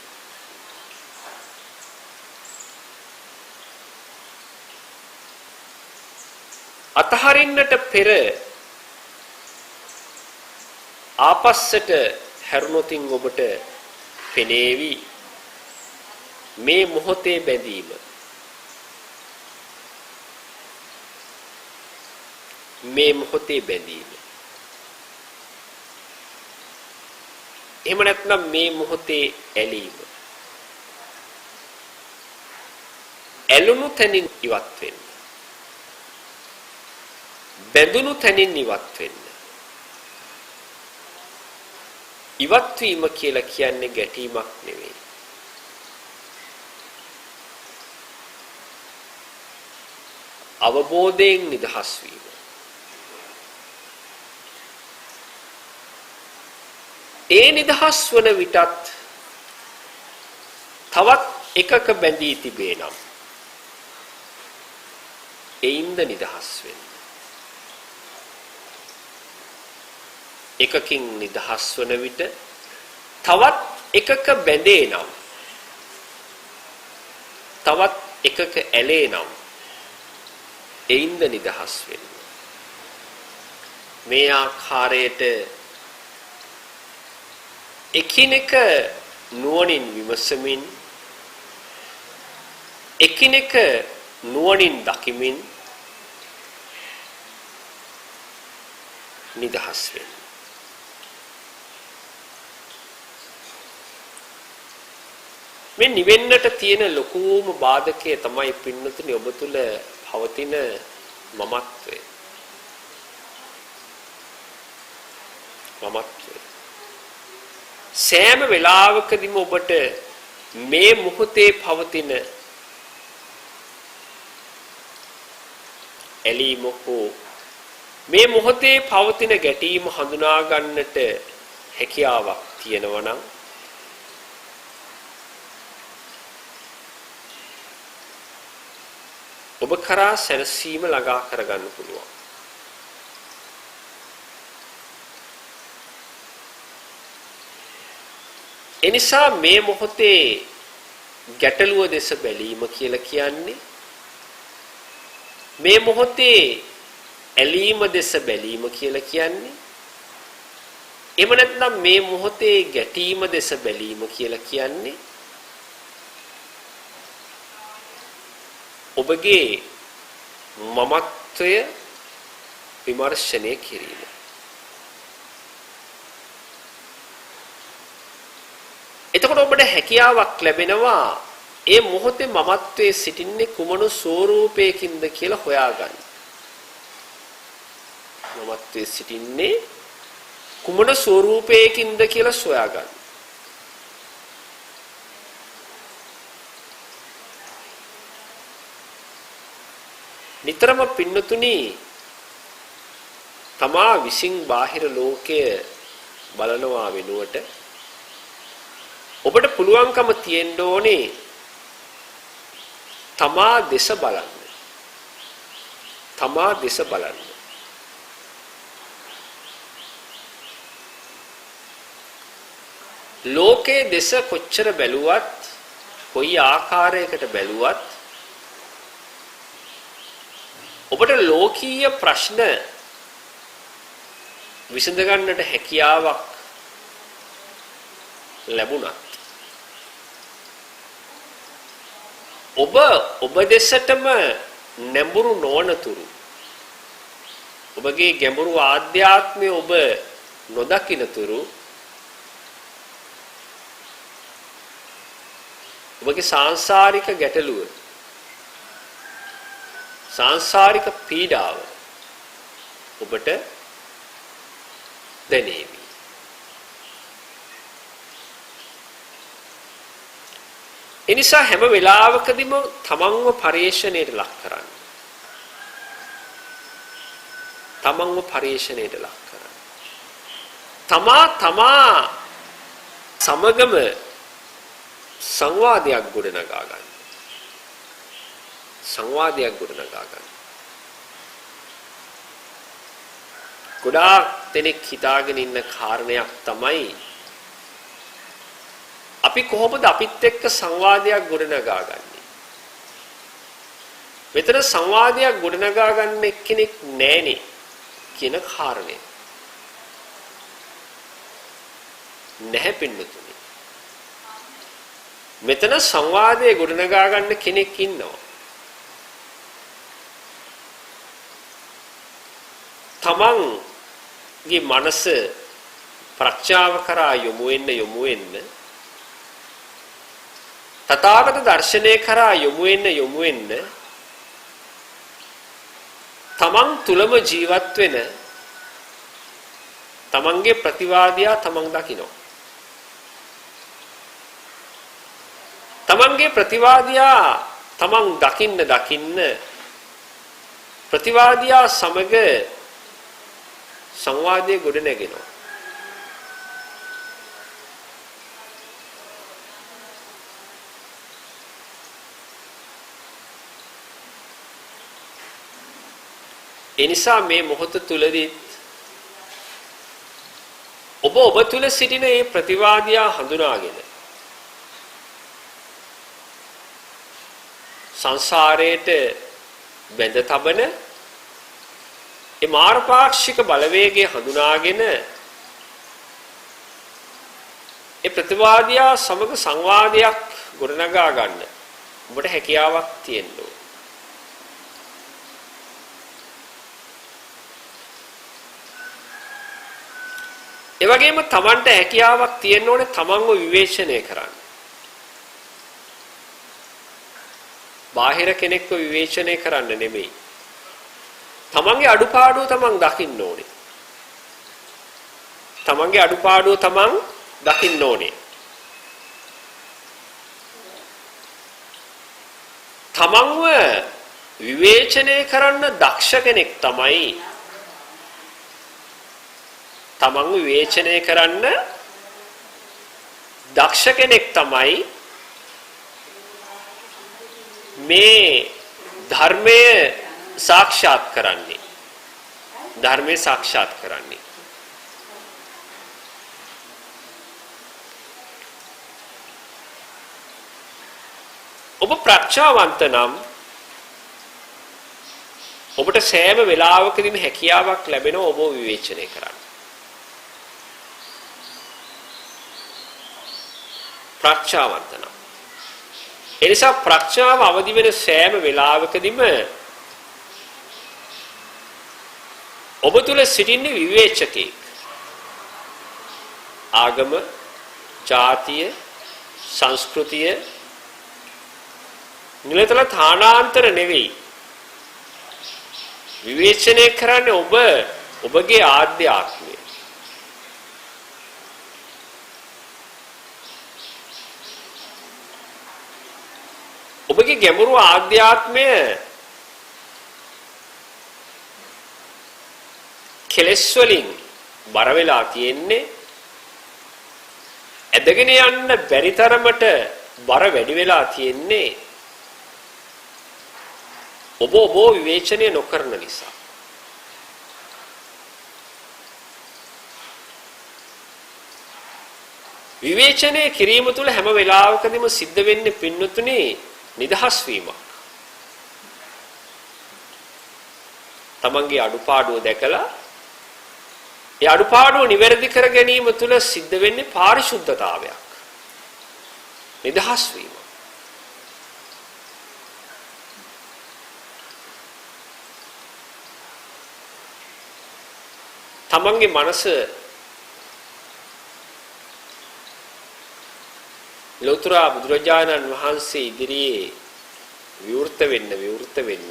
අතහරින්නට පෙර ආපස්සට හැරුණොතින් ඔබට පෙනේවි මේ මොහොතේ බැඳීම. මේ මොහොතේ බැඳීම. එහෙම නැත්නම් මේ මොහොතේ ඇලීම. ඇලුණු තැනින් ඉවත් වෙන්න. බැඳුණු තැනින් ඉවත් වෙන්න. ඉවත් වීම කියලා කියන්නේ ගැටීමක් නෙවෙයි. අවබෝධයෙන් නිදහස් වීම. ඒ නිදහස් වන විටත් තවත් එකක බැඳී තිබේ නම් ඒින්ද නිදහස් වෙන්න. එකකින් නිදහස් වන විට තවත් එකක බැඳේ නම් තවත් එකක ඇලේ නම් ඒින්ද නිදහස් වෙන්න. මේ ආකාරයට එකිනෙක නුවණින් විමසමින් එකිනෙක නුවණින් දකිමින් නිදහස් වෙන්න. මේ නිවෙන්නට තියෙන ලොකුම බාධකය තමයි පින්නතුනි ඔබ තුල පවතින මමත්වය. මමත්වය. සෑම වෙලාවකදීම ඔබට මේ මොහොතේ පවතින ඇලීම හෝ මේ මොහොතේ පවතින ගැටීම හඳුනා ගන්නට හැකියාවක් තියෙනවා නම් ඔබ කරා සැනසීම ළඟා කරගන්න පුළුවන්. එනිසා මේ මොහොතේ ගැටලුව දෙස බැලීම කියලා කියන්නේ මේ මොහොතේ ඇලීම දෙස බැලීම කියලා කියන්නේ එහෙම නැත්නම් මේ මොහොතේ ගැටීම දෙස බැලීම කියලා කියන්නේ ඔබගේ මමත්වය විමර්ශනය කිරීම. එතකොට ඔබට හැකියාවක් ලැබෙනවා ඒ මොහොතේ මමත්වයේ සිටින්නේ කුමන ස්වરૂපයකින්ද කියලා හොයාගන්න. මමත්වයේ සිටින්නේ කුමන ස්වરૂපයකින්ද කියලා සොයාගන්න. නිතරම පින්නතුනි තමා විසින් බාහිර ලෝකය බලනවා වෙනුවට ඔබට පුළුවන්කම තියෙන්න ඕනේ තමා දේශ බලන්න. තමා දේශ බලන්න. ලෝකයේ දේශ කොච්චර බැලුවත් කොයි ආකාරයකට බැලුවත් ඔබට ලෝකීය ප්‍රශ්න විසඳ ගන්නට හැකියාවක් ලැබුණත් ඔබ දෙසටම නැඹුරු නොවනතුරු ඔබගේ ගැඹුරු ආධ්‍යාත්මය ඔබ නොදකින්නතුරු ඔබගේ සාංශාරික ගැටලුව සාංශාරික පීඩාව ඔබට දැනේවි. එනිසා හැම වෙලාවකදීම තමන්ව පරිේශණයට ලක් කරන්න. තමන්ව පරිේශණයට ලක් කරන්න. තමා සමගම සංවාදයක් ගොඩනගා ගන්න. සංවාදයක් ගොඩනගා ගන්න. ගොඩාක් දෙනෙක් හිතාගෙන ඉන්න කාරණයක් තමයි අපි කොහොමද අපිත් එක්ක සංවාදයක් ගොඩනගා ගන්නේ? මෙතන සංවාදයක් ගොඩනගා ගන්න එක්කෙනෙක් නැහනේ කියන කාරණය. නැහැ පින්නතුනි. මෙතන සංවාදයේ ගොඩනගා ගන්න කෙනෙක් ඉන්නවා. තමන්ගේ මනස ප්‍රඥාව කරා යොමු වෙන්න තථාගත දර්ශනය කරා යොමු වෙන්න තමන් තුලම ජීවත් වෙන තමන්ගේ ප්‍රතිවාදියා තමන් දකිනවා. තමන්ගේ ප්‍රතිවාදියා තමන් දකින්න ප්‍රතිවාදියා සමග සංවාදයේ ගොඩ නැගෙනවා. එනිසා මේ මොහොත තුලදී ඔබ තුල සිටින මේ ප්‍රතිවාදියා හඳුනාගෙන සංසාරයට බැඳ තබන ඒ මාර්ගපාක්ෂික බලවේගයේ හඳුනාගෙන ඒ ප්‍රතිවාදියා සමග සංවාදයක් ගොඩනගා ගන්න ඔබට හැකියාවක් තියෙන්න ඕන. ඒ වගේම තමන්ට හැකියාවක් තියෙන්න ඕනේ තමන්ව විවේචනය කරන්න. බාහිර කෙනෙක්ව විවේචනය කරන්න නෙමෙයි. තමන්ගේ අඩුපාඩුව තමන් දකින්න ඕනේ. තමන්ගේ අඩුපාඩුව තමන් දකින්න ඕනේ. තමන්ව විවේචනය කරන්න දක්ෂ කෙනෙක් තමයි තමන්ව විවේචනය කරන්න දක්ෂ කෙනෙක් තමයි මේ ධර්මය සාක්ෂාත් කරන්නේ. ධර්මයේ සාක්ෂාත් කරන්නේ. ඔබ ප්‍රඥාවන්ත නම් ඔබට සෑම වෙලාවකදීම හැකියාවක් ලැබෙනවා ඔබ විවේචනය කරන්න. ප්‍රඥාවන්ත නම් එනිසා ප්‍රඥාව අවදි වෙන සෑම වෙලාවකදීම ඔබ තුල සිටින්නේ විවේචකෙක්. ආගම, ජාතිය, සංස්කෘතිය නිලතල ථානාන්තර නෙවෙයි. විවේචනය කරන්නේ ඔබගේ ආධ්‍යාත්මය. ඔබගේ ගැඹුරු ආධ්‍යාත්මය කෙලෙස් වලින් බර වෙලා තියෙන්නේ ඇදගෙන යන්න බැරි තරමට බර වැඩි වෙලා තියෙන්නේ ඔබ විවේචනය නොකරන නිසා. විවේචනය කිරීම තුළ හැම වෙලාවකදීම සිද්ධ වෙන්නේ පින්නතුනේ නිදහස් වීමක්. තමන්ගේ අඩුපාඩුව දැකලා ඒ අඩුපාඩුව නිවැරදි කර ගැනීම තුළ සිද්ධ වෙන්නේ පාරිශුද්ධතාවයක්. නිදහස් වීම. තමන්ගේ මනස ලෝතර බුදුරජාණන් වහන්සේ ඉදිරියේ විවෘත වෙන්න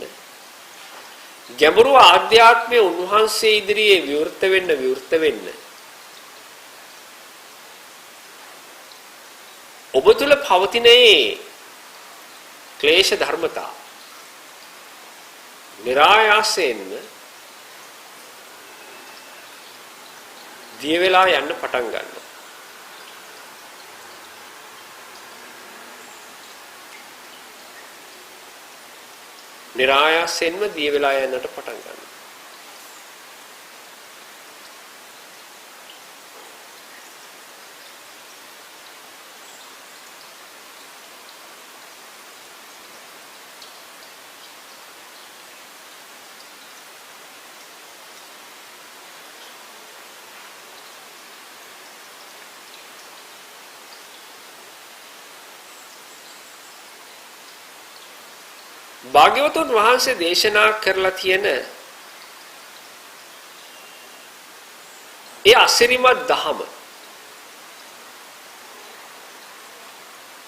ගැඹුරු ආධ්‍යාත්මයේ උන්වහන්සේ ඉදිරියේ විවෘත වෙන්න ඔබ තුල පවතින ක්ලේශ ධර්මතා નિરાයාසයෙන් දිය වෙලා යන්න පටන් ගන්නවා. નિરાයාසයෙන්ම දිය වෙලා යන්නට පටන් ගන්නවා. භාග්‍යවතුන් වහන්සේ දේශනා කරලා තියෙන ඒ අසිරිමත් දහම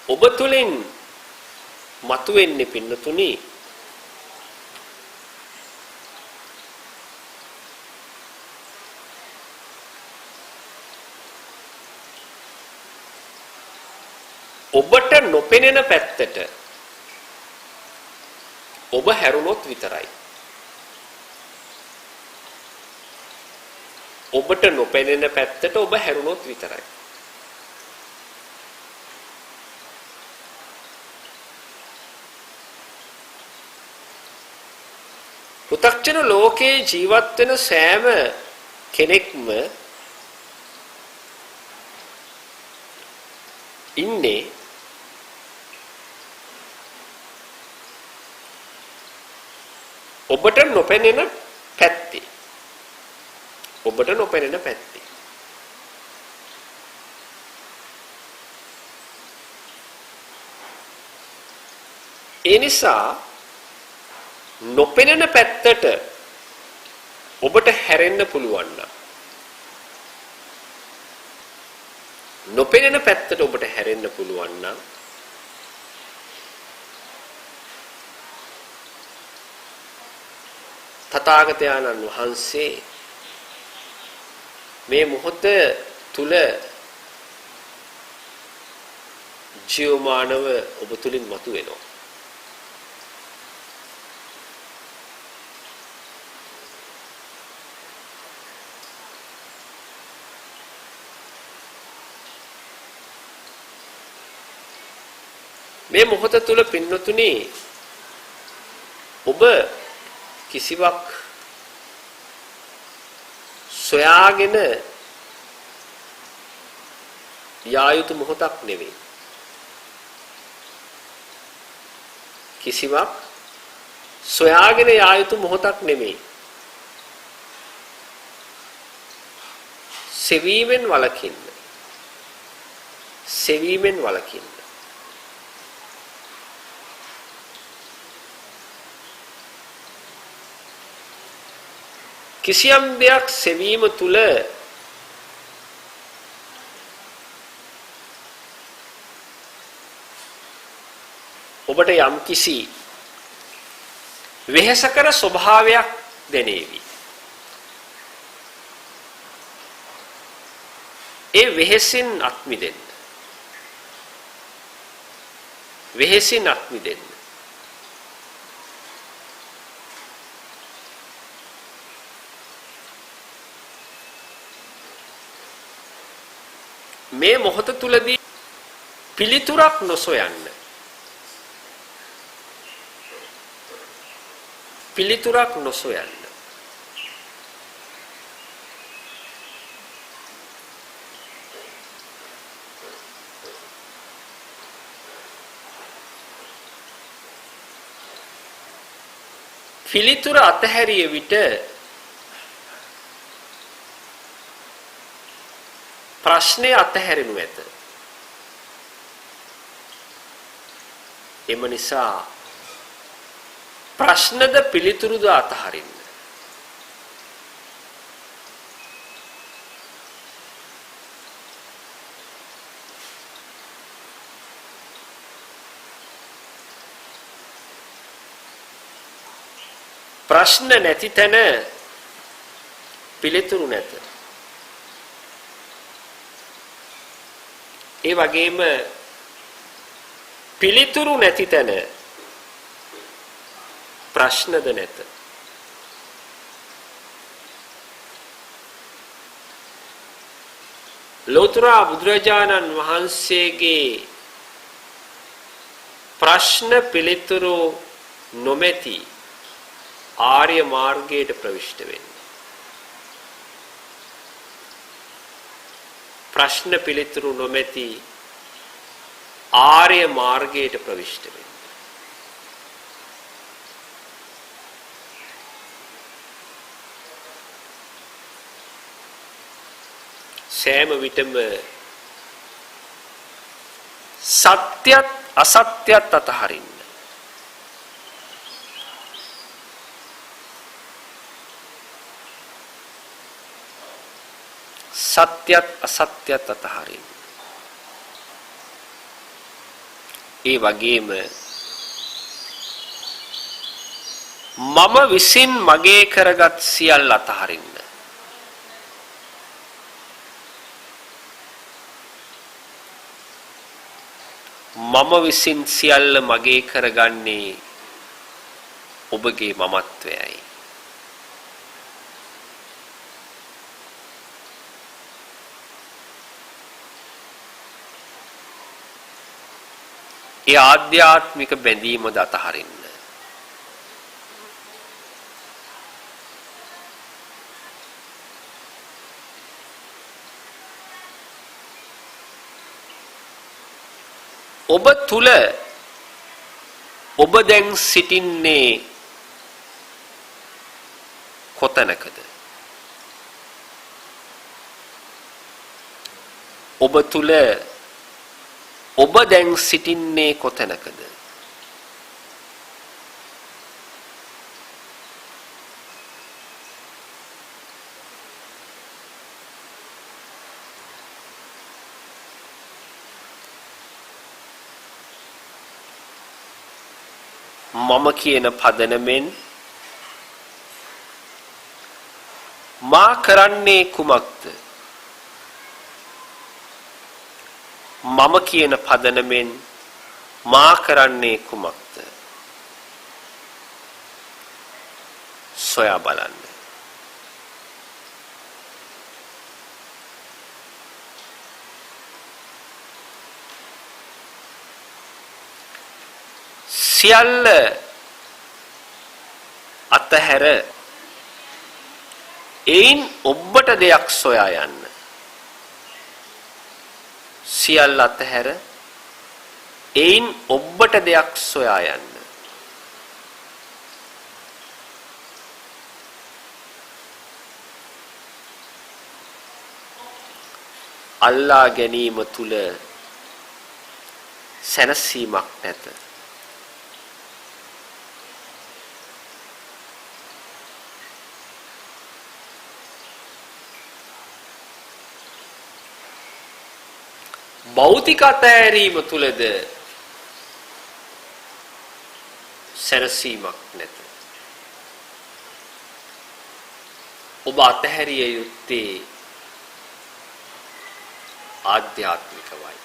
ඔබ තුලින් මතුවෙන්නේ පින්නතුනි ඔබට නොපෙනෙන පැත්තට ඔබ හැරුණොත් විතරයි. ඔබට නොපෙනෙන පැත්තට ඔබ හැරුණොත් විතරයි. පෘථග්ජන ලෝකේ ජීවත් වෙන සෑම කෙනෙක්ම ඉන්නේ ඔබට නොපෙනෙන පැත්තේ. ඔබට නොපෙනෙන පැත්තේ. ඒ නිසා නොපෙනෙන පැත්තට ඔබට හැරෙන්න පුළුවන් නම් නොපෙනෙන පැත්තට ඔබට හැරෙන්න පුළුවන් නම් තථාගතයන්න් වහන්සේ මේ මොහොත තුල ජීවමානව ඔබ තුලින් මතුවෙනවා. මේ මොහොත තුල පින්නතුනි ඔබ කිසිවක් සොයාගෙන යා යුතු මොහොතක් නෙවෙයි. කිසිවක් සොයාගෙන යා යුතු මොහොතක් නෙවෙයි. සෙවීමෙන් වළකින්න. සෙවීමෙන් වළකින්න. කිසියම් දෙයක් සෙවීම තුල ඔබට යම් කිසි වෙහෙසකර ස්වභාවයක් දැනේවි. ඒ වෙහෙසින් අත් මිදෙන්න. වෙහෙසින් අත් මිදෙන්න. මේ මොහොත තුලදී පිළිතුරක් නොසොයන්න. පිළිතුරක් නොසොයන්න. පිළිතුර අතහැරිය විට ප්‍රශ්නේ අතහැරෙනු ඇත. එම නිසා ප්‍රශ්නද පිළිතුරුද අතහරින්න. ප්‍රශ්න නැති තැන පිළිතුරු නැත. ඒ වගේම පිළිතුරු නැති තැන ප්‍රශ්නද නැත. ලෝතර බුදුරජාණන් වහන්සේගේ ප්‍රශ්න පිළිතුරු නොමැති ආර්ය මාර්ගයට ප්‍රවිෂ්ඨ වෙන්න. ප්‍රශ්න පිළිතුරු නොමැති ආර්ය මාර්ගයට ප්‍රවිෂ්ඨ වෙන්න. සෑම විටම සත්‍යත් අසත්‍යත් අතහරින්න. සත්‍යත් අසත්‍යත් අතහරින්න. ඒ වගේම මම විසින් මගේ කරගත් සියල්ල අතහරින්න. මම විසින් සියල්ල මගේ කරගන්නේ ඔබගේ මමත්වයයි. ඒ ආධ්‍යාත්මික බැඳීමද අතහරින්න. ඔබ තුල ඔබ දැන් සිටින්නේ කොතැනකද? ඔබ තුල ඔබ දැන් සිටින්නේ කොතැනකද? මම කියන පදනමෙන් මා කරන්නේ කුමක්ද? මම කියන පදනමෙන් මා කරන්නේ කුමක්ද? සොයා බලන්න. සියල්ල අතහැර එයින් ඔබට දෙයක් සොයා යන්න. සියල්ල අතහැර එයින් ඔබට දෙයක් සොයා යන්න. අල්ලා ගැනීම තුල සැනසීමක් නැත. භෞතික අතහැරීම තුලද සැනසීමක් නැත. ඔබ අතහැරිය යුත්තේ ආධ්‍යාත්මිකවයි.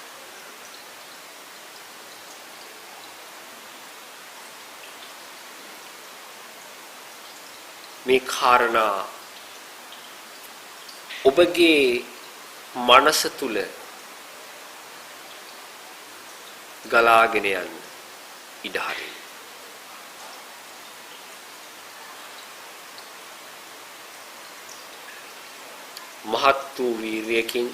මේ කාරණා ඔබගේ මනස තුල ගලාගෙන යන්න ඉඩ හරින්න. මහත් වූ වීර්යයෙන්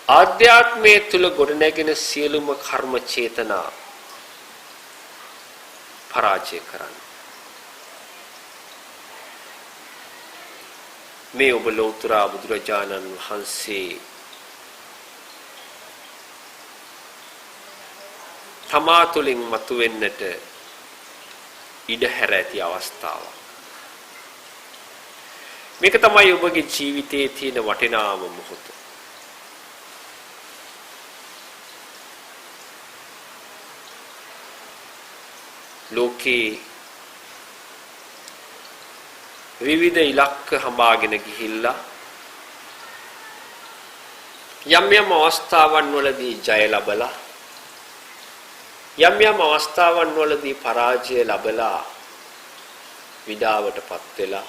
ආධ්‍යාත්මයේ තුල ගොඩනැගෙන සියලුම කර්ම චේතනා පරාජය කරන්න. මේ ඔබ ලෞතර බුදුරජාණන් වහන්සේ තමා තුළින් මතුවෙන්නට ඉඩ හැර ඇති අවස්ථාවක්. මේක තමයි ඔබගේ ජීවිතයේ තියෙන වටිනාම මොහොත. ලෝකේ විවිධ ඉලක්ක හඹාගෙන ගිහිල්ලා යම් යම් අවස්ථාවන් වලදී ජය ලැබලා යම් යම් අවස්ථාවන් වලදී පරාජය ලැබලා විඩාවටපත් වෙලා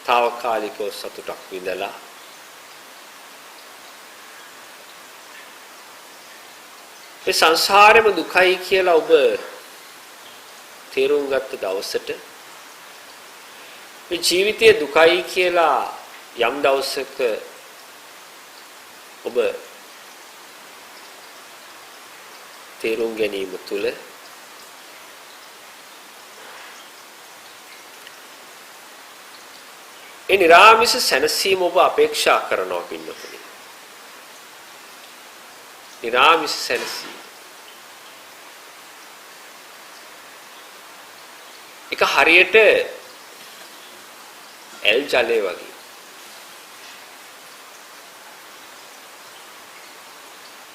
తాවකාලිකව සතුටක් විඳලා මේ සංසාරෙම දුකයි කියලා ඔබ තේරුම් ගත්ත දවසට මේ ජීවිතයේ දුකයි කියලා යම් දවසක ඔබ තේරුම් ගැනීම තුළ ඒ නිරාමිස සැනසීම ඔබ අපේක්ෂා කරනවා පින්නතුනි. නිරාමිස සැනසීම. ඒක හරියට එල් ජලය වගේ.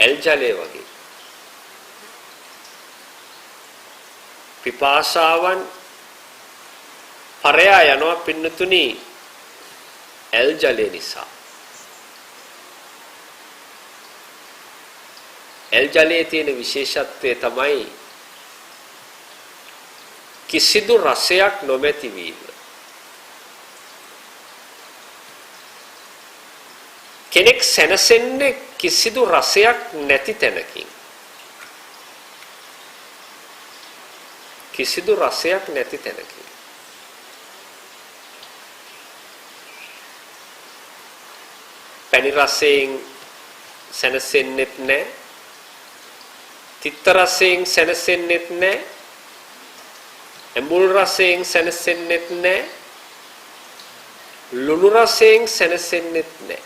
එල් ජලය වගේ. පිපාසාවන් පරයා යනවා පින්නතුනි එල් ජලය නිසා. එල් ජලයේ තියෙන විශේෂත්වය තමයි කිසිදු රසයක් නොමැති වීම. කෙනෙක් සැනසෙන්නේ කිසිදු රසයක් නැති තැනකින්. කිසිදු රසයක් නැති තැනකින්. පැණි රසයෙන් සැනසෙන්නෙත් නැහැ. තිත්ත රසයෙන් සැනසෙන්නෙත් නැහැ. ඇඹුල් රසයෙන් සැනසෙන්නෙත් නැහැ. ලුණු රසයෙන් සැනසෙන්නෙත් නැහැ.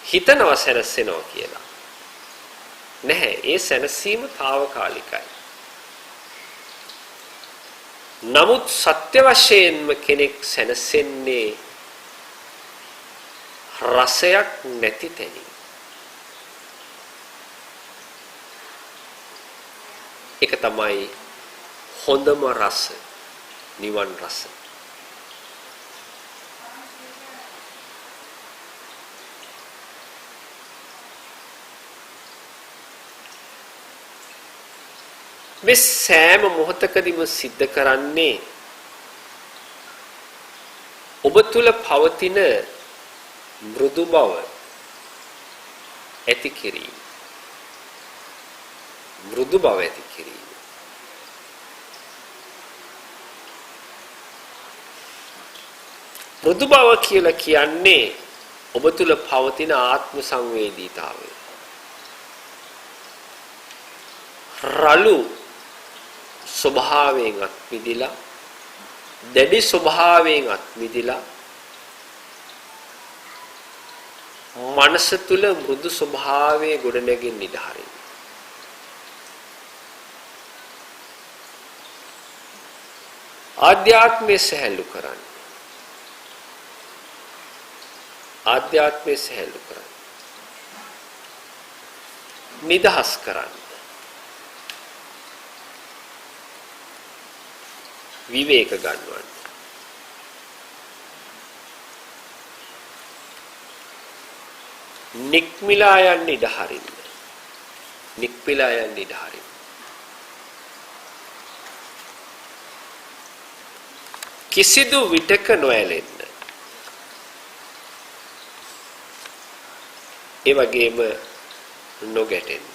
හිතනවා සැනසෙනවා කියලා. නැහැ. ඒ සැනසීම తాවකාලිකයි. නමුත් සත්‍ය වශයෙන්ම කෙනෙක් සැනසෙන්නේ රසයක් නැති තැනින්. ඒක තමයි හොඳම රස, නිවන් රස. මේ සෑම මොහොතකදීම සිද්ධ කරන්නේ ඔබ තුල පවතින මෘදු බව ඇති කිරීම. මෘදු බව ඇති කිරීම. මෘදු බව කියලා කියන්නේ ඔබ තුල පවතින ආත්ම සංවේදීතාවය. රළු ස්වභාවයෙන් අත්මිදිලා දැඩි ස්වභාවයෙන් අත්මිදිලා මනස තුල මෘදු ස්වභාවයේ ගොඩනැගෙන්න ඉඩ හරින්න. ආධ්‍යාත්මය සැහැල්ලු කරන්න. ආධ්‍යාත්මය සැහැල්ලු කරන්න. නිදහස් කරන්න. විවේක ගන්නවන්න. නික්මිලා යන්න ඉඩ හරින්න. නික්මිලා යන්න ඉඩ හරින්න. කිසිදු විටක නොඇලෙන්න. ඒ වගේම නොගැටෙන්න.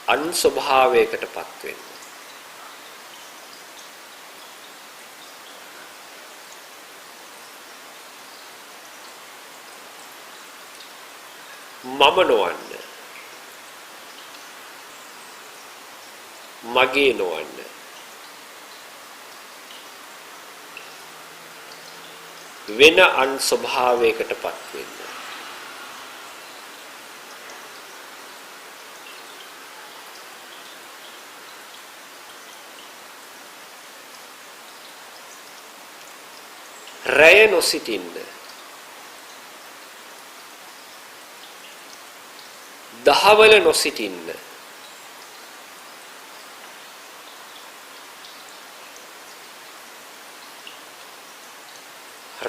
අන් ස්වභාවයකටපත් වෙන්න. මම නොවන්න. මගේ නොවන්න. වෙන අන් ස්වභාවයකටපත් වෙන්න. රැය නොසිටින්න. දහවල නොසිටින්න.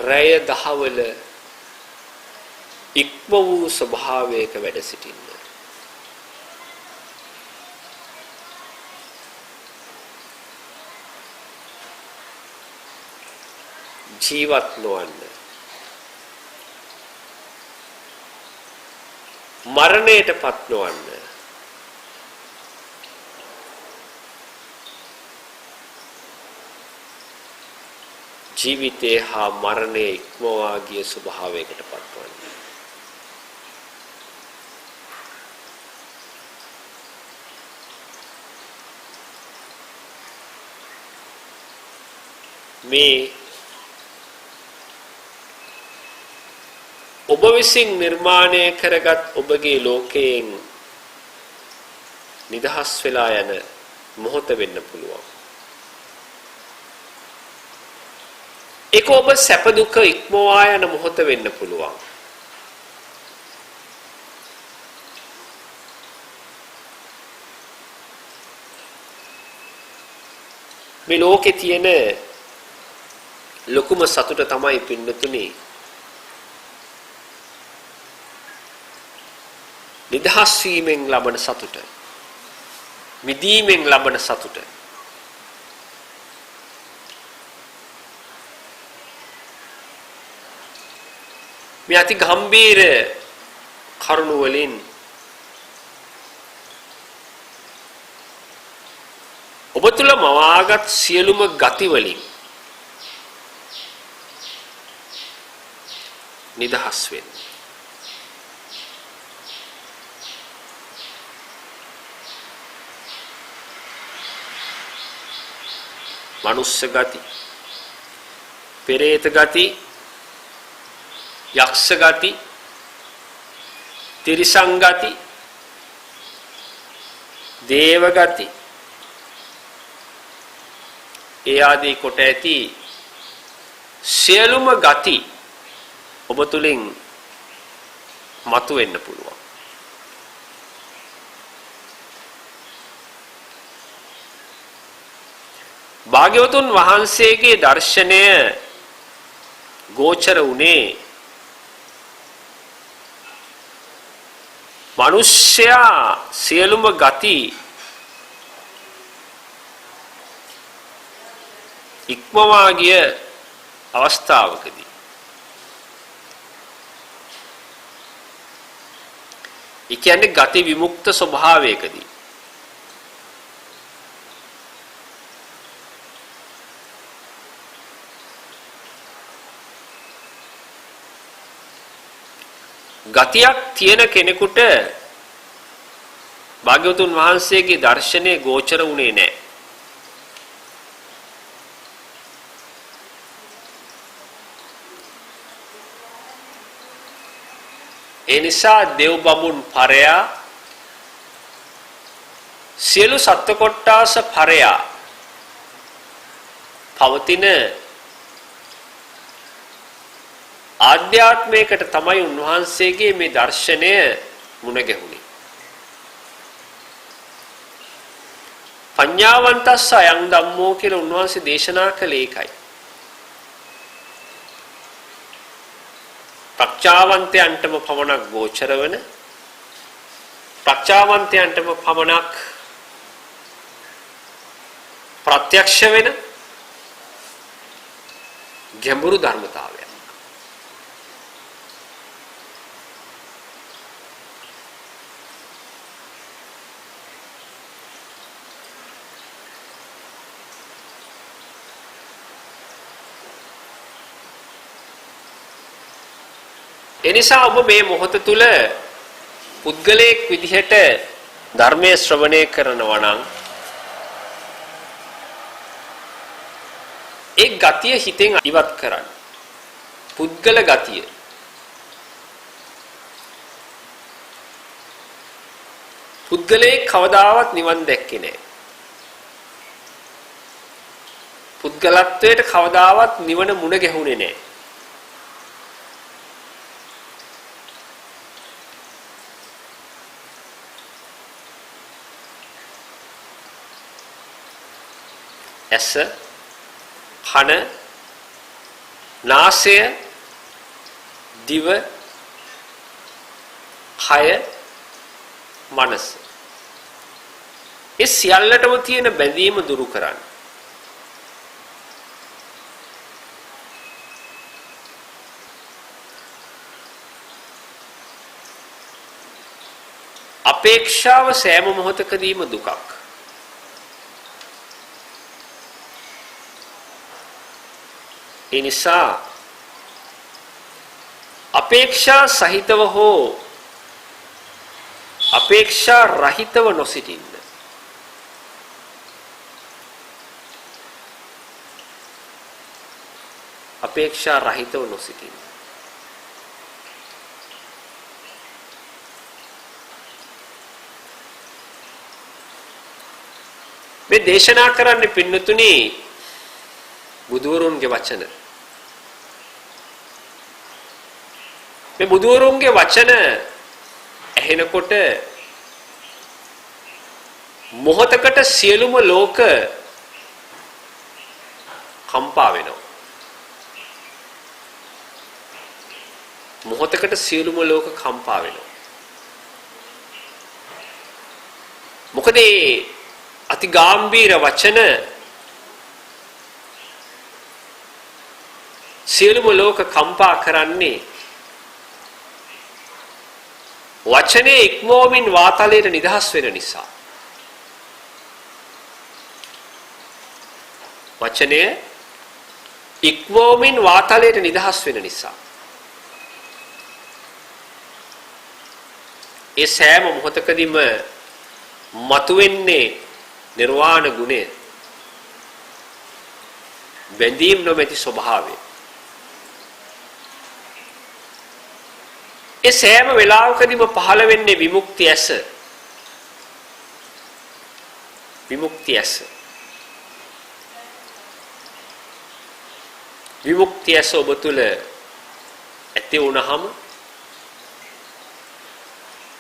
රැය දහවල ඉක්ම වූ ස්වභාවයක වැඩ සිටින්න. ජීවත් නොවන්න. මරණයටපත් නොවන්න. ජීවිතේ හා මරණය ඉක්මවා ගිය ස්වභාවයකටපත් වන්න. මේ ඔබ විසින් නිර්මාණය කරගත් ඔබගේ ලෝකයෙන් නිදහස් වෙලා යන මොහොත වෙන්න පුළුවන්. ඒක ඔබ සැප දුක ඉක්මවා යන මොහොත වෙන්න පුළුවන්. මේ ලෝකේ තියෙන ලොකුම සතුට තමයි පින්නතුනි නිදහස් වීමෙන් ලබන සතුට. මිදීමෙන් ලබන සතුට. මේ අති ගම්බීර කරුණ වලින් ඔබ තුල මවාගත් සියලුම ගති වලින් නිදහස් වෙන්න. මනුස්ස ගති, පෙරේත ගති, යක්ෂ ගති, තිරිසන් ගති, දේව ගති, ඒ ආදී කොට ඇති සියලුම ගති ඔබ තුලින් මතුවෙන්න පුළුවන්. භාග්‍යවතුන් වහන්සේගේ දර්ශනය ගෝචර වුණේ මිනිස්යා සියලුම ගති ඉක්මවා ගිය අවස්ථාවකදී. ඒ කියන්නේ ගති විමුක්ත ස්වභාවයකදී. ගතියක් තියෙන කෙනෙකුට භාග්‍යවතුන් වහන්සේගේ දර්ශනය ගෝචර වුණේ නැහැ. ඒ නිසා දෙව් බඹුන් පරයා සියලු සත්ත්ව කොට්ටාස පරයා පවතින ආධ්‍යාත්මයකට තමයි උන්වහන්සේගේ මේ දර්ශනය මුණ ගැහුනේ. පඤ්ඤාවන්තස්ස අයං ධම්මෝ කියලා උන්වහන්සේ දේශනා කළේ ඒකයි. ප්‍රඥාවන්තයන්ටම පමණක් ගෝචර වන, ප්‍රඥාවන්තයන්ටම පමණක් ප්‍රත්‍යක්ෂ වෙන ගැඹුරු ධර්මතාවය. එනිසා ඔබ මේ මොහොත තුල පුද්ගලයෙක් විදිහට ධර්මයේ ශ්‍රවණය කරනවා නම් ඒ ගතිය හිතෙන් ඉවත් කරන්න. පුද්ගල ගතිය. පුද්ගලයෙක් කවදාවත් නිවන් දැක්කේ නැහැ. පුද්ගලත්වයට කවදාවත් නිවන මුණ ගැහුනේ නැහැ. ඇස, කන, නාසය, දිව, කය, මනස. ඒ සියල්ලටම තියෙන බැඳීම දුරු කරන්න. අපේක්ෂාව සෑම මොහොතකදීම දුකක්. ඒ නිසා අපේක්ෂා සහිතව හෝ අපේක්ෂා රහිතව නොසිටින්න. අපේක්ෂා රහිතව නොසිටින්න. මේ දේශනා කරන්නේ පින්නතුනි බුදුවරුන්ගේ වචන. මේ බුදුවරුන්ගේ වචන ඇහෙනකොට මොහතකට සියලුම ලෝක කම්පා වෙනවා. මොහතකට සියලුම ලෝක කම්පා වෙනවා. මොකද අති ගැඹීර වචන සියලුම ලෝක කම්පා කරන්නේ වචනේ ඉක්මෝමින් වාතලයට නිදහස් වෙන නිසා. වචනය ඉක්මෝමින් වාතලයට නිදහස් වෙන නිසා. ඒ සෑම මොහොතකදීම මතුවෙන්නේ නිර්වාණ ගුණය. බැඳීම් නොමැති ස්වභාවය. ඒ සෑම වෙලාවකදීම පහළ වෙන්නේ විමුක්තිය ඇස. විමුක්තිය ඇස. විමුක්තිය ඇස ඔබ තුල ඇති වුණාම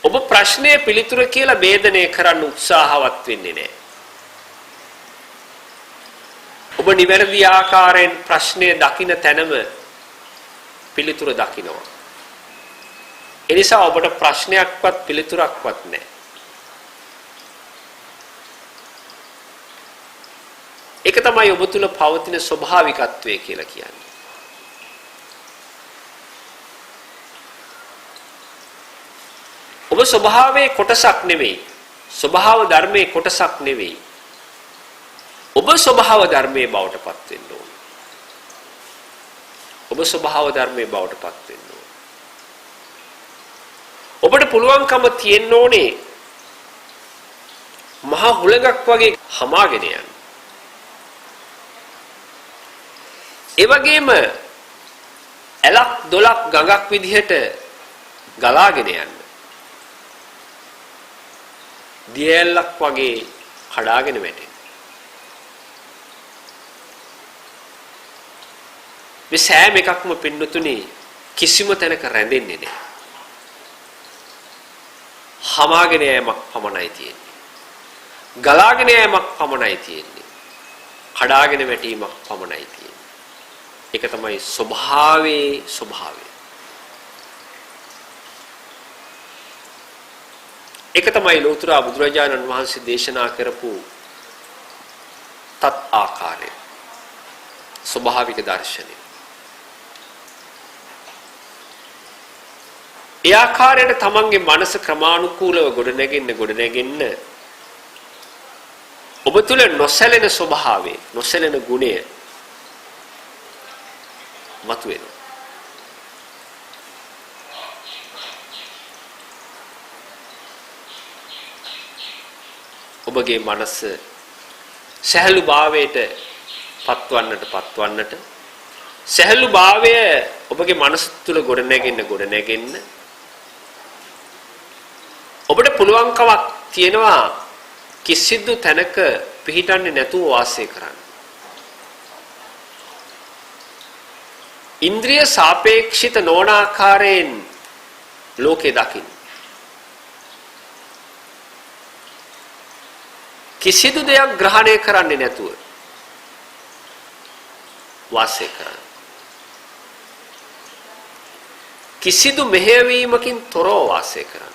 ඔබ ප්‍රශ්නයේ පිළිතුර කියලා ભેදනය කරන්න උත්සාහවත් වෙන්නේ නැහැ. ඔබ නිවැරදි ආකාරයෙන් ප්‍රශ්නයේ දකින්න තැනම පිළිතුර දකින්නවා. එනිසා ඔබට ප්‍රශ්නයක්වත් පිළිතුරක්වත් නැහැ. ඒක තමයි ඔබ තුල පවතින ස්වභාවිකත්වය කියලා කියන්නේ. ඔබ ස්වභාවයේ කොටසක් නෙවෙයි. ස්වභාව ධර්මයේ කොටසක් නෙවෙයි. ඔබ ස්වභාව ධර්මයේ බවට පත් වෙන්න ඕන. ඔබ ස්වභාව ධර්මයේ බවට පත් වෙන්න ඕන. ඔබට පුළුවන්කම තියෙන්න ඕනේ මහා හුලඟක් වගේ හමාගෙන යන්න. ඒ වගේම ඇලක් දොලක් ගඟක් විදිහට ගලාගෙන යන්න. දියැලක් වගේ කඩාගෙන වැටෙන්න. මේ සෑම එකක්ම පින්නතුනේ කිසිම තැනක රැඳෙන්නේ නැහැ. හමාගෙන යෑමක් පමණයි තියෙන්නේ. ගලාගෙන යෑමක් පමණයි තියෙන්නේ. කඩාගෙන වැටීමක් පමණයි තියෙන්නේ. ඒක තමයි ස්වභාවයේ ස්වභාවය. ඒක තමයි ලෝතර බුදුරජාණන් වහන්සේ දේශනා කරපු තත් ආකාරය. ස්වභාවික දර්ශනය. ඒ ආකාරයට තමන්ගේ මනස ක්‍රමානුකූලව ගොඩනැගෙන්න ඔබ තුල නොසැලෙන ස්වභාවය, නොසැලෙන ගුණය මතුවෙනවා. ඔබගේ මනස සහැල්ලු භාවයට පත්වන්නට සහැල්ලු භාවය ඔබගේ මනස තුල ගොඩ නැගෙන්න ඔබට පුළුවන්කමක් තියෙනවා කිසිදු තැනක පිහිටන්නේ නැතුව වාසය කරන්න. ඉන්ද්‍රිය සාපේක්ෂිත නොවන ආකාරයෙන් ලෝකේ දකින්න. කිසිදු දෙයක් ග්‍රහණය කරන්නේ නැතුව වාසය කරන්න. කිසිදු මෙහෙයවීමකින් තොරව වාසය කරන්න.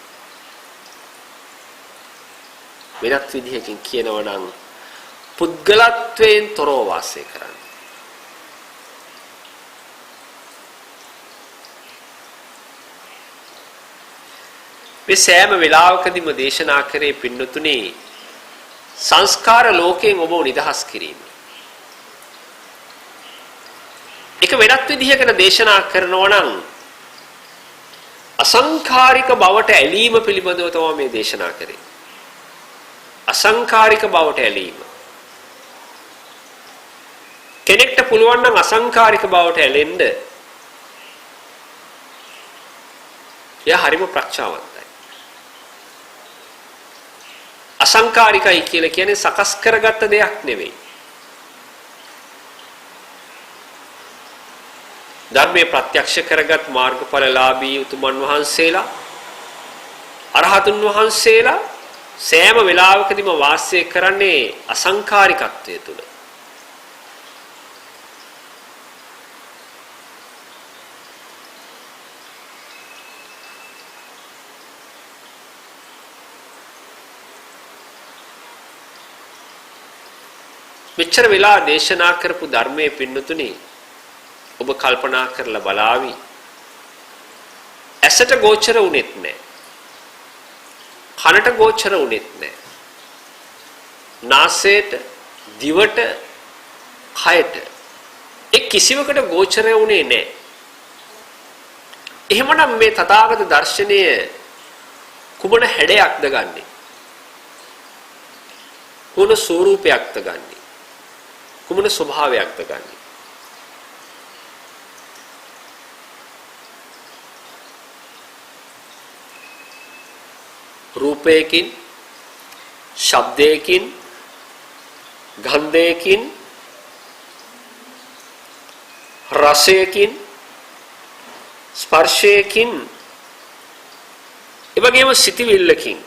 වෙනත් විදිහකින් කියනවා නම් පුද්ගලත්වයෙන් තොරව වාසය කරන්න. මේ සෑම වෙලාවකදීම දේශනා කරේ පින්නතුනි සංස්කාර ලෝකයෙන් ඔබව නිදහස් කිරීම. එක වෙනත් විදිහකට දේශනා කරනවා නම් අසංඛාරික බවට ඇලීම පිළිබඳව තමයි මේ දේශනා කරේ. අසංඛාරික බවට ඇලීම. කෙනෙක්ට පුළුවන් නම් අසංඛාරික බවට ඇලෙන්න. එයා හරිම ප්‍රඥාවන්තයි. අසංඛාරිකයි කියලා කියන්නේ සකස් කරගත්ත දෙයක් නෙවෙයි. ධර්මයේ ප්‍රත්‍යක්ෂ කරගත් මාර්ගඵලලාභී උතුමන් වහන්සේලා අරහතුන් වහන්සේලා සෑම වෙලාවකදීම වාසය කරන්නේ අසංඛාරිකත්වය තුළ. මෙච්චර වෙලා දේශනා කරපු ධර්මයේ පින්නතුනි ඔබ කල්පනා කරලා බලාවි. ඇසට ගෝචර වුනේත් නැහැ. කනට ගෝචර වුනේත් නැහැ. නාසයට, දිවට, කයට ඒ කිසිවකට ගෝචරය වුනේ නැහැ. එහෙමනම් මේ තථාගත දර්ශනය කුමන හැඩයක්ද ගන්නෙ? කුමන ස්වරූපයක්ද ගන්නෙ? කුමන ස්වභාවයක්ද ගන්නෙ? රූපයකින්, ශබ්දයකින්, ගන්ධයකින්, රසයකින්, ස්පර්ශයකින්, එවැගේම සිතිවිල්ලකින්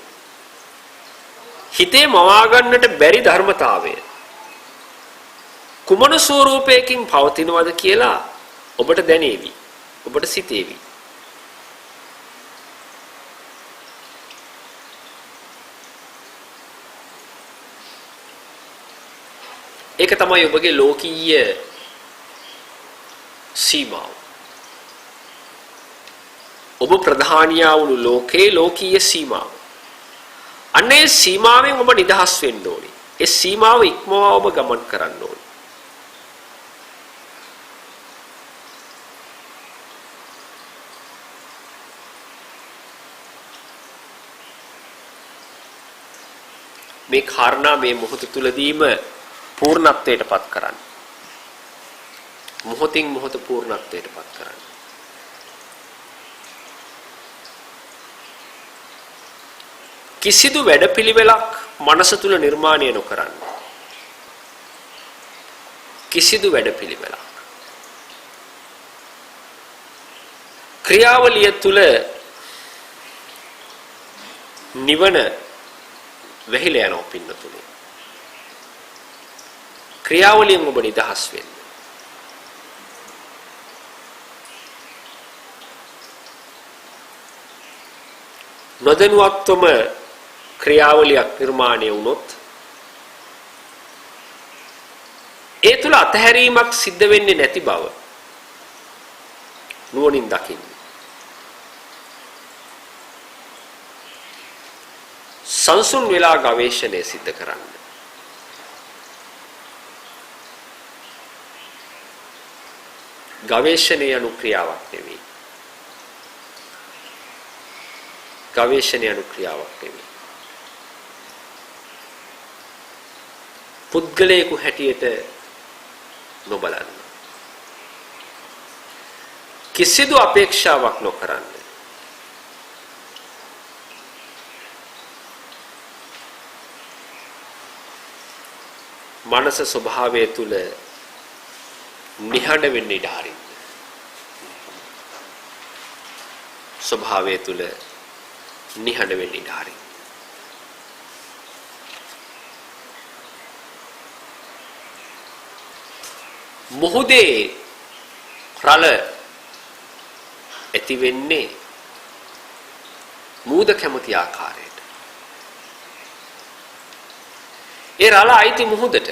හිතේ මවා ගන්නට බැරි ධර්මතාවය කුමන ස්වරූපයකින් පවතිනවද කියලා ඔබට දැනේවි. ඔබට සිතේවි. ඒක තමයි ඔබගේ ලෝකීය සීමාව. ඔබ ප්‍රධානියා වුණු ලෝකේ ලෝකීය සීමාව. අන්නේ සීමාවෙන් ඔබ නිදහස් වෙන්න ඕනේ. ඒ සීමාව ඉක්මවා ඔබ ගමන් කරන්න ඕනේ. මේ කාරණා මේ මොහොත තුලදීම පූර්ණත්වයට පත් කරන්න. මොහොතින් මොහොත පූර්ණත්වයට පත් කරන්න. කිසිදු වැඩපිළිවෙලක් මනස තුල නිර්මාණය නොකරන්න. කිසිදු වැඩපිළිවෙලක්. ක්‍රියාවලිය තුල නිවන වෙහිලා යනවා පින්නතුනේ. ක්‍රියාවලියෙන් ඔබ නිදහස් වෙන්න. නොදැනුවත්වම ක්‍රියාවලියක් නිර්මාණය වුණොත් ඒ තුල අතහැරීමක් සිද්ධ වෙන්නේ නැති බව නුවණින් දකින්න. සංසුන් වෙලා ගවේෂණය සිද්ධ කරන්න. ගවේෂණය යනු ක්‍රියාවක් නෙවෙයි. ගවේෂණය යනු ක්‍රියාවක් නෙවෙයි. පුද්ගලයෙකු හැටියට නොබලන්න. කිසිදු අපේක්ෂාවක් නොකරන්න. මනස ස්වභාවය තුල නිහඬ වෙන්න ඉඩ හරින්න. ස්වභාවය තුල නිහඬ වෙන්න ඉඩ හරින්න. මොහොතේ රළ ඇති වෙන්නේ මූද කැමති ආකාරයට. ඒ රළ අයිති මුහුදට.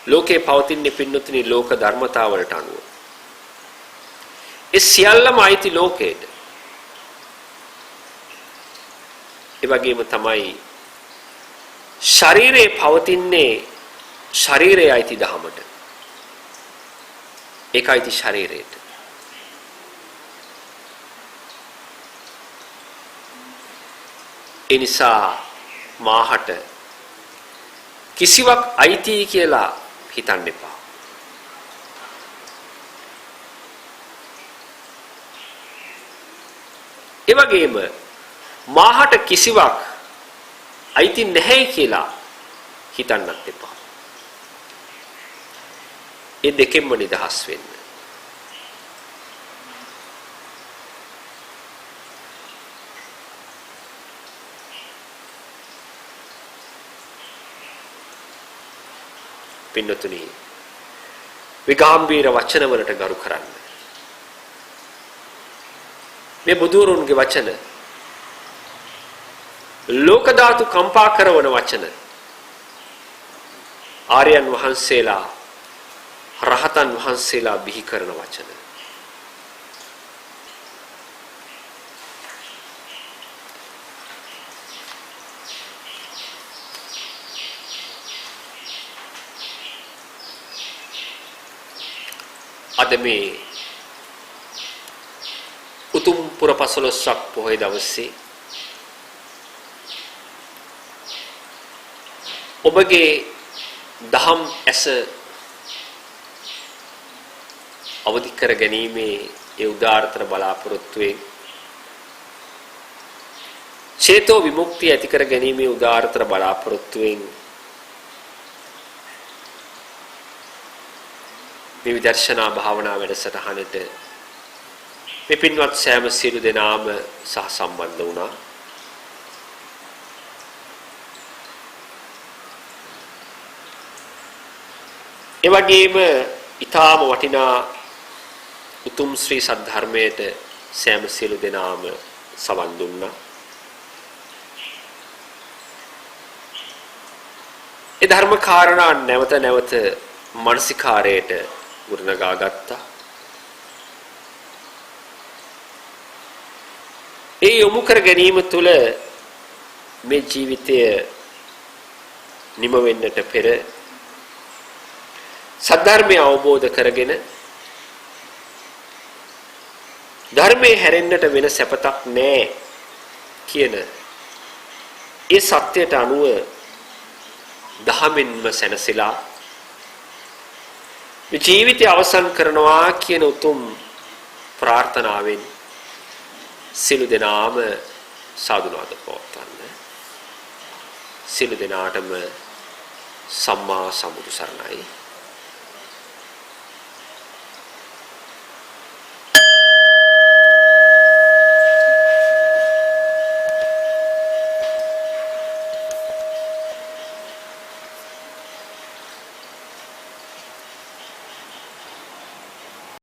ලෝකේ පවතින පින්නතුනි ලෝක ධර්මතාවලට අනුව. ඒ සියල්ලම අයිති ලෝකයට. ඒ වගේම තමයි ශරීරේ පවතින්නේ ශරීරයේ අයිති දහමට. ඒක අයිති ශරීරයට. ඒ නිසා මාහට කිසිවක් අයිති කියලා හිතන්න එපා. ඒ වගේම මාහට කිසිවක් අයිති නැහැ කියලා හිතන්නත් එපා. ඒ දෙකෙන්ම නිදහස් වෙන්න. පින්නතුනි විගාම්භීර වචන වලට ගරු කරන්න. මේ බුදුරුන්ගේ වචන ලෝක ධාතු කම්පා කරන වචන. ආර්යයන් වහන්සේලා රහතන් වහන්සේලා බිහි කරන වචන. අද මේ උතුම් පුර 15ක් පොහොය දවසේ ඔබගේ දහම් ඇස අවදි කර ගැනීමේ ඒ උදාාරතර බලාපොරොත්තුවෙන් චේතෝ විමුක්තිය ඇති කර ගැනීමේ උදාාරතර බලාපොරොත්තුවෙන් මේ විදර්ශනා භාවනා වැඩසටහනට මේ පින්වත් සෑම සියලු දෙනාම සහ සම්බන්ධ වුණා. ඒ වගේම ඊටාම වටිනා උතුම් ශ්‍රී සද්ධර්මයට සෑම සියලු දෙනාම සවන් දුන්නා. ඒ ධර්ම කාරණා නැවත නැවත මානසිකාරයට ගොඩනගා ගත්තා. ඒ යොමු කර ගැනීම තුළ මේ ජීවිතය නිම වෙන්නට පෙර සද්ධර්මය අවබෝධ කරගෙන ධර්මයේ හැරෙන්නට වෙන සැපතක් නැහැ කියන ඒ සත්‍යයට අනුව දහමින්ම සැනසෙලා මේ ජීවිතය අවසන් කරනවා කියන උතුම් ප්‍රාර්ථනාවෙන් සියලු දෙනාම සාදුනාද පවත්වන්න. සියලු දෙනාටම සම්මා සම්බුදු සරණයි.